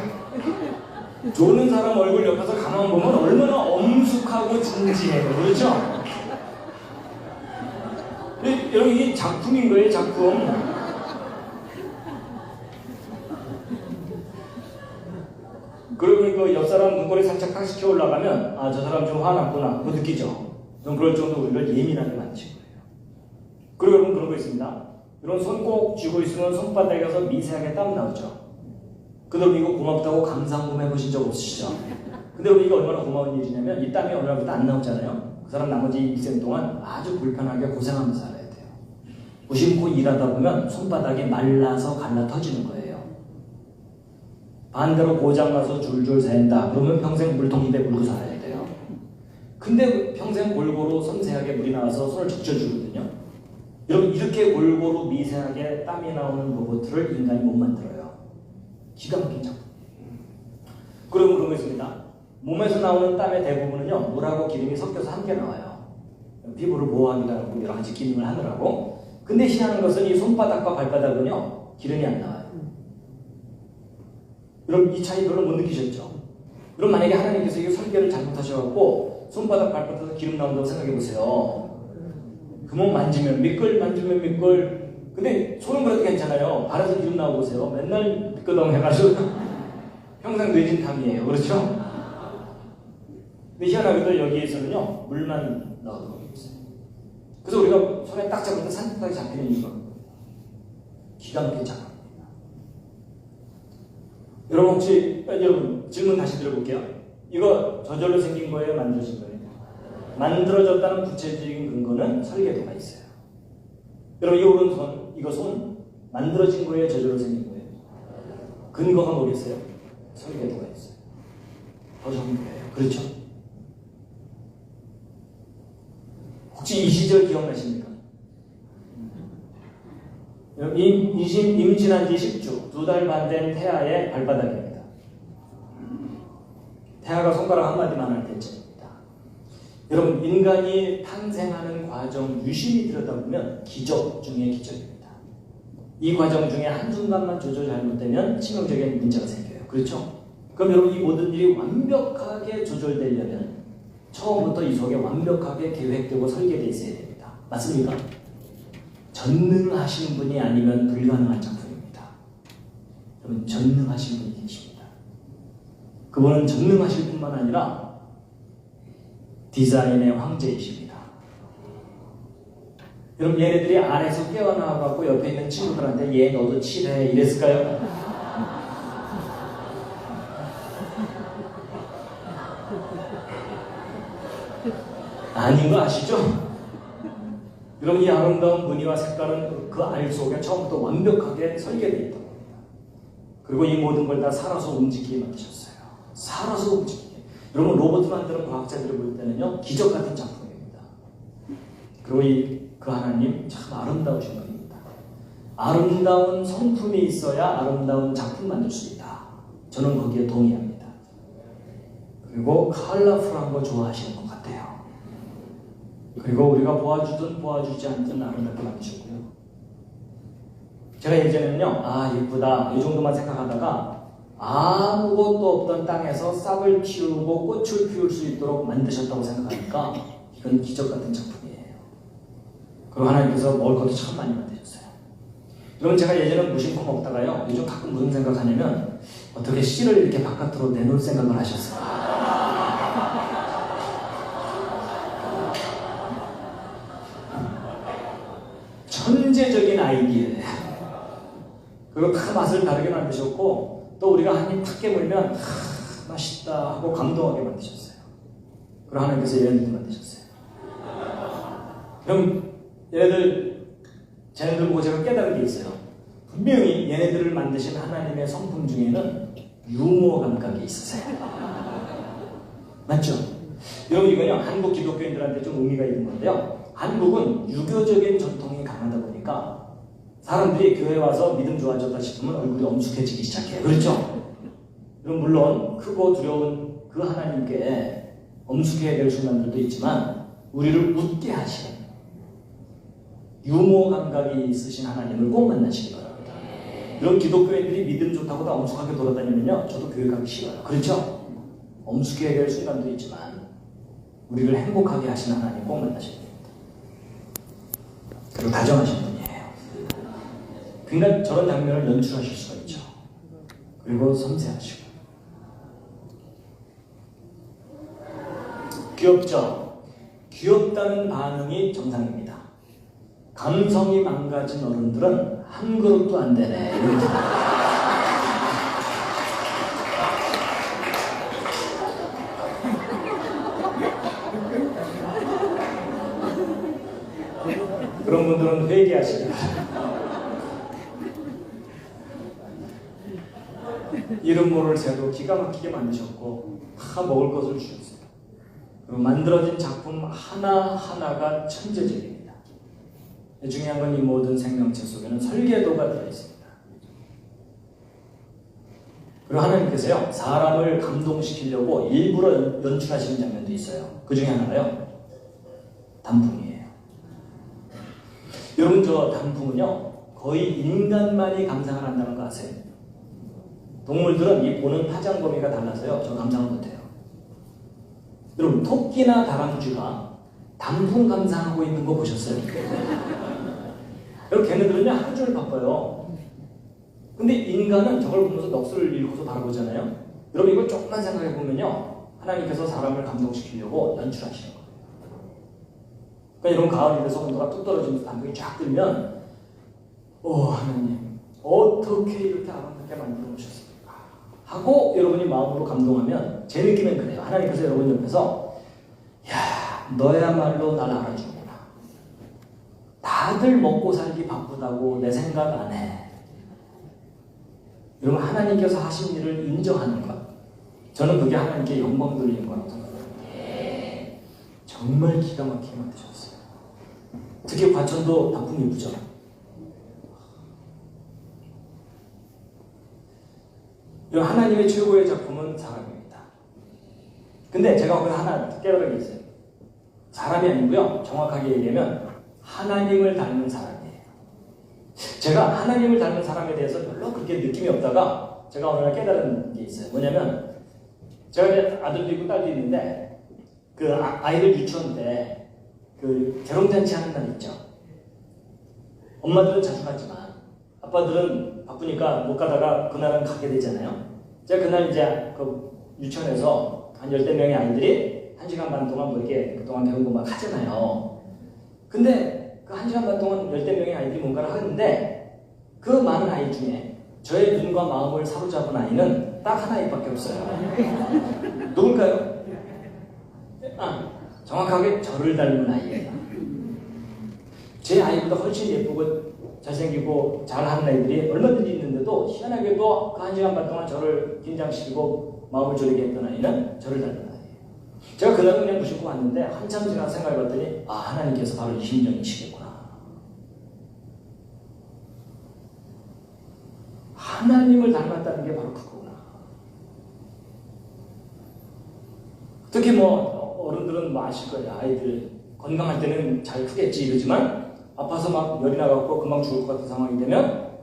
조는 사람 얼굴 옆에서 가만 보면 얼마나 엄숙하고 진지해요. 그렇죠? 여러분, 이게 작품인 거예요, 작품. 그리고 그 옆 사람 눈꼬리 살짝 탁 시켜 올라가면, 아, 저 사람 좀 화났구나. 그거 느끼죠? 그럼 그럴 정도로 우리가 예민하게 만드신 거예요. 그리고 여러분 그런 거 있습니다. 이런 손 꼭 쥐고 있으면 손바닥에서 미세하게 땀 나오죠? 근데 여러분 이거 고맙다고 감사함 해보신 적 없으시죠? 근데 여러분 이거 얼마나 고마운 일이냐면, 이 땀이 어느 날부터 안 나오잖아요? 그 사람 나머지 일생 동안 아주 불편하게 고생하면서 살아야 돼요. 무심코 일하다 보면 손바닥이 말라서 갈라 터지는 거예요. 반대로 고장나서 줄줄 샌다. 그러면 평생 물통 입에 물고 살아야 돼요. 근데 평생 골고루 섬세하게 물이 나와서 손을 적셔주거든요. 여러분 이렇게 골고루 미세하게 땀이 나오는 로봇을 인간이 못 만들어요. 기가 막힌 작품. 그러면 그런 거 있습니다. 몸에서 나오는 땀의 대부분은요, 물하고 기름이 섞여서 함께 나와요. 피부를 보호하기도 여러 가지 기능을 하느라고. 근데 희한한 것은 이 손바닥과 발바닥은요, 기름이 안 나와요. 여러분 이 차이 별로 못 느끼셨죠? 그럼 만약에 하나님께서 이 설계를 잘못하셔갖고 손바닥 발바닥에서 기름 나온다고 생각해보세요. 그 몸 만지면 미끌, 만지면 미끌. 근데 손은 그래도 괜찮아요. 발에서 기름 나오고 보세요. 맨날 미끄덩 해가지고 평생 뇌진탕이에요. 그렇죠? 근데 희한하게도 여기에서는요, 물만 나오는 게 있어요. 그래서 우리가 손에 딱 잡을 때 산뜻하게 잡히는 이유가 기가 막히게 작아요. 여러분 혹시, 여러분 질문 다시 드려볼게요. 이거 저절로 생긴 거예요? 만들어진 거예요? 만들어졌다는 구체적인 근거는 설계도가 있어요. 여러분 이 오른손, 이거 손 만들어진 거예요? 저절로 생긴 거예요? 근거가 뭐겠어요? 설계도가 있어요. 더 좋은 거예요. 그렇죠? 혹시 이 시절 기억나십니까? 임신한 지 10주, 2달 반 된 태아의 발바닥입니다. 태아가 손가락 한마디만 할 때쯤입니다. 여러분, 인간이 탄생하는 과정 유심히 들여다보면 기적 중에 기적입니다. 이 과정 중에 한순간만 조절 잘못되면 치명적인 문제가 생겨요. 그렇죠? 그럼 여러분, 이 모든 일이 완벽하게 조절되려면 처음부터 이 속에 완벽하게 계획되고 설계되어 있어야 됩니다. 맞습니까? 전능하신 분이 아니면 불가능한 작품입니다. 여러분 전능하신 분이 계십니다. 그분은 전능하실 뿐만 아니라 디자인의 황제이십니다. 여러분, 얘네들이 안에서 깨어나갖고 옆에 있는 친구들한테 얘 너도 칠해 이랬을까요? 아닌 거 아시죠? 여러분, 이 아름다운 무늬와 색깔은 그 알 속에 처음부터 완벽하게 설계되어 있던 겁니다. 그리고 이 모든 걸 다 살아서 움직이게 만드셨어요. 살아서 움직이게. 여러분, 로봇 만드는 과학자들을 볼 때는요, 기적 같은 작품입니다. 그리고 그 하나님 참 아름다우신 분입니다. 아름다운 성품이 있어야 아름다운 작품 만들 수 있다. 저는 거기에 동의합니다. 그리고 컬러풀한 거 좋아하시는 것 같아요. 그리고 우리가 보아주든 보아주지 않든 아름답게 만드셨고요. 제가 예전에는요, 아 예쁘다 이 정도만 생각하다가 아무것도 없던 땅에서 싹을 틔우고 꽃을 피울 수 있도록 만드셨다고 생각하니까 이건 기적 같은 작품이에요. 그리고 하나님께서 먹을 것도 참 많이 만드셨어요. 여러분, 제가 예전에 무심코 먹다가요, 요즘 가끔 무슨 생각하냐면 어떻게 씨를 이렇게 바깥으로 내놓을 생각을 하셨어요. 천재적인 아이디어예요. 그리고 다 맛을 다르게 만드셨고, 또 우리가 한 입 탁 깨물면 맛있다 하고 감동하게 만드셨어요. 그리고 하나님께서 얘네들도 만드셨어요. 그럼 쟤네들 보고 제가 깨달은 게 있어요. 분명히 얘네들을 만드신 하나님의 성품 중에는 유머 감각이 있으세요. 맞죠? 여러분, 이거요, 한국 기독교인들한테 좀 의미가 있는 건데요, 한국은 유교적인 전통이 강하다 보니까 사람들이 교회 와서 믿음 좋아졌다 싶으면 얼굴이 엄숙해지기 시작해요. 그렇죠? 그럼 물론 크고 두려운 그 하나님께 엄숙해야 될 순간들도 있지만 우리를 웃게 하시는 유머 감각이 있으신 하나님을 꼭 만나시기 바랍니다. 이런 기독교인들이 믿음 좋다고 다 엄숙하게 돌아다니면요, 저도 교회 가기 싫어요. 그렇죠? 엄숙해야 될 순간도 있지만 우리를 행복하게 하시는 하나님 꼭 만나셔야 됩니다. 그리고 다정하신 분이에요. 그러니까 저런 장면을 연출하실 수가 있죠. 그리고 섬세하시고. 귀엽죠? 귀엽다는 반응이 정상입니다. 감성이 망가진 어른들은 한 그릇도 안 되네. 이렇게. 그런 분들은 회개하시기 바랍니다. 이름 모를 새도 기가 막히게 만드셨고 다 먹을 것을 주셨어요. 그리고 만들어진 작품 하나하나가 천재적입니다. 중요한 건 이 모든 생명체 속에는 설계도가 들어있습니다. 그리고 하나님께서요, 사람을 감동시키려고 일부러 연출하시는 장면도 있어요. 그 중에 하나가요, 단풍이에요. 여러분, 저 단풍은요, 거의 인간만이 감상을 한다는 거 아세요? 동물들은 이 보는 파장 범위가 달라서요, 저 감상을 못해요. 여러분, 토끼나 다람쥐가 단풍 감상하고 있는 거 보셨어요? 여러분, 걔네들은요, 하루 종일 바빠요. 근데 인간은 저걸 보면서 넋을 잃고서 바라보잖아요. 여러분, 이걸 조금만 생각해 보면요, 하나님께서 사람을 감동시키려고 연출하시는 거예요. 그러니까 이런 가을이 돼서 온도가 뚝 떨어지면서 단풍이 쫙 들면, 하나님, 어떻게 이렇게 아름답게 만들어 놓으셨습니까? 하고 여러분이 마음으로 감동하면, 제 느낌은 그래요. 하나님께서 여러분 옆에서, 야, 너야말로 날 알아주는구나. 다들 먹고 살기 바쁘다고 내 생각 안 해. 여러분, 하나님께서 하신 일을 인정하는 것, 저는 그게 하나님께 영광 돌리는 거라고 생각합니다. 정말 기가 막히게 만드셨어요. 특히 과천도 단풍이 이쁘죠. 하나님의 최고의 작품은 사람입니다. 근데 제가 거기서 하나 깨달은 게 있어요. 사람이 아니고요, 정확하게 얘기하면 하나님을 닮은 사람이에요. 제가 하나님을 닮은 사람에 대해서 별로 그렇게 느낌이 없다가 제가 어느 날 깨달은 게 있어요. 뭐냐면, 제가 이제 아들도 있고 딸도 있는데 그 아이들 유치원 때 그 재롱잔치 하는 날 있죠. 엄마들은 자주 갔지만 아빠들은 바쁘니까 못 가다가 그날은 가게 되잖아요. 제가 그날 이제 그 유치원에서 한 10대 명의 아이들이 1시간 반 동안 뭐 이렇게 그동안 배운 거 막 하잖아요. 근데 그 1시간 반 동안 10대 명의 아이들이 뭔가를 하는데 그 많은 아이 중에 저의 눈과 마음을 사로잡은 아이는 딱 하나밖에 없어요. 누굴까요? 정확하게 저를 닮은 아이예요. 제 아이보다 훨씬 예쁘고 잘생기고 잘하는 아이들이 얼마든지 있는데도 희한하게도 그 1시간 반 동안 저를 긴장시키고 마음을 졸이게 했던 아이는 저를 닮은 아이예요. 제가 그날 그냥 무심코 왔는데 한참 지나 생각해봤더니 하나님께서 바로 김정희시겠구나. 하나님을 닮았다는 게 바로 그거구나. 특히 뭐 어른들은 뭐 아실 거예요. 아이들 건강할 때는 잘 크겠지 이러지만 아파서 막 열이 나갖고 금방 죽을 것 같은 상황이 되면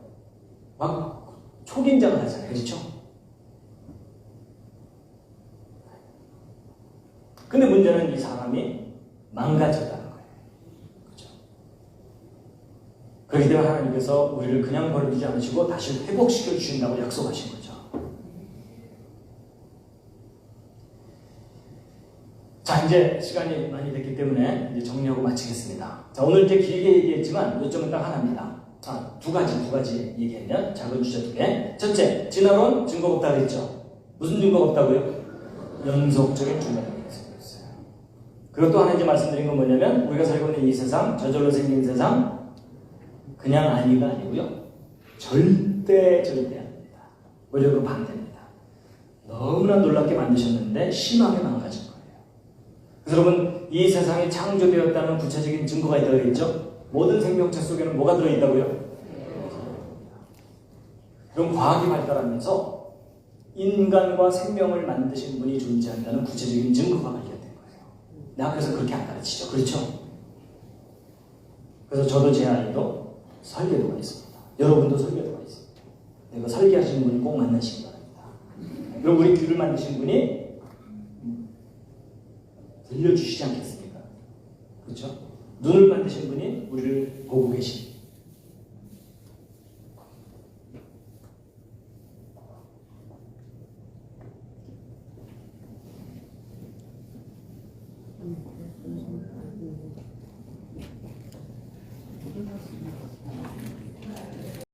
막 초긴장을 하잖아요. 그렇죠? 근데 문제는 이 사람이 망가졌다는 거예요. 그렇죠? 그렇기 때문에 하나님께서 우리를 그냥 버리지 않으시고 다시 회복시켜 주신다고 약속하신 거죠. 자, 이제 시간이 많이 됐기 때문에 이제 정리하고 마치겠습니다. 자, 오늘 이제 길게 얘기했지만 요점은 딱 하나입니다. 두 가지 얘기하면 작은 주제 2개. 첫째, 진화론 증거가 없다고 그랬죠. 무슨 증거가 없다고요? 연속적인 증거가 있어요. 그리고 또 하나 이제 말씀드린 건 뭐냐면 우리가 살고 있는 이 세상, 저절로 생긴 세상 그냥 아니가 아니고요. 절대 아닙니다. 오히려 반대입니다. 너무나 놀랍게 만드셨는데 심하게 망가진 거예요. 그래서 여러분 이 세상이 창조되었다는 구체적인 증거가 있다고 했죠. 모든 생명체 속에는 뭐가 들어있다고요? 그럼 과학이 발달하면서 인간과 생명을 만드신 분이 존재한다는 구체적인 증거가 발견된 거예요. 내 학교에서 그렇게 안 가르치죠. 그렇죠? 그래서 저도 제 아이도 설계도가 있습니다. 여러분도 설계도가 있습니다. 내가 설계하신 분이 꼭 만나시기 바랍니다. 그리고 우리 귀를 만드신 분이 들려주시지 않겠습니까? 그렇죠? 눈을 만드신 분이 우리를 보고 계십니다.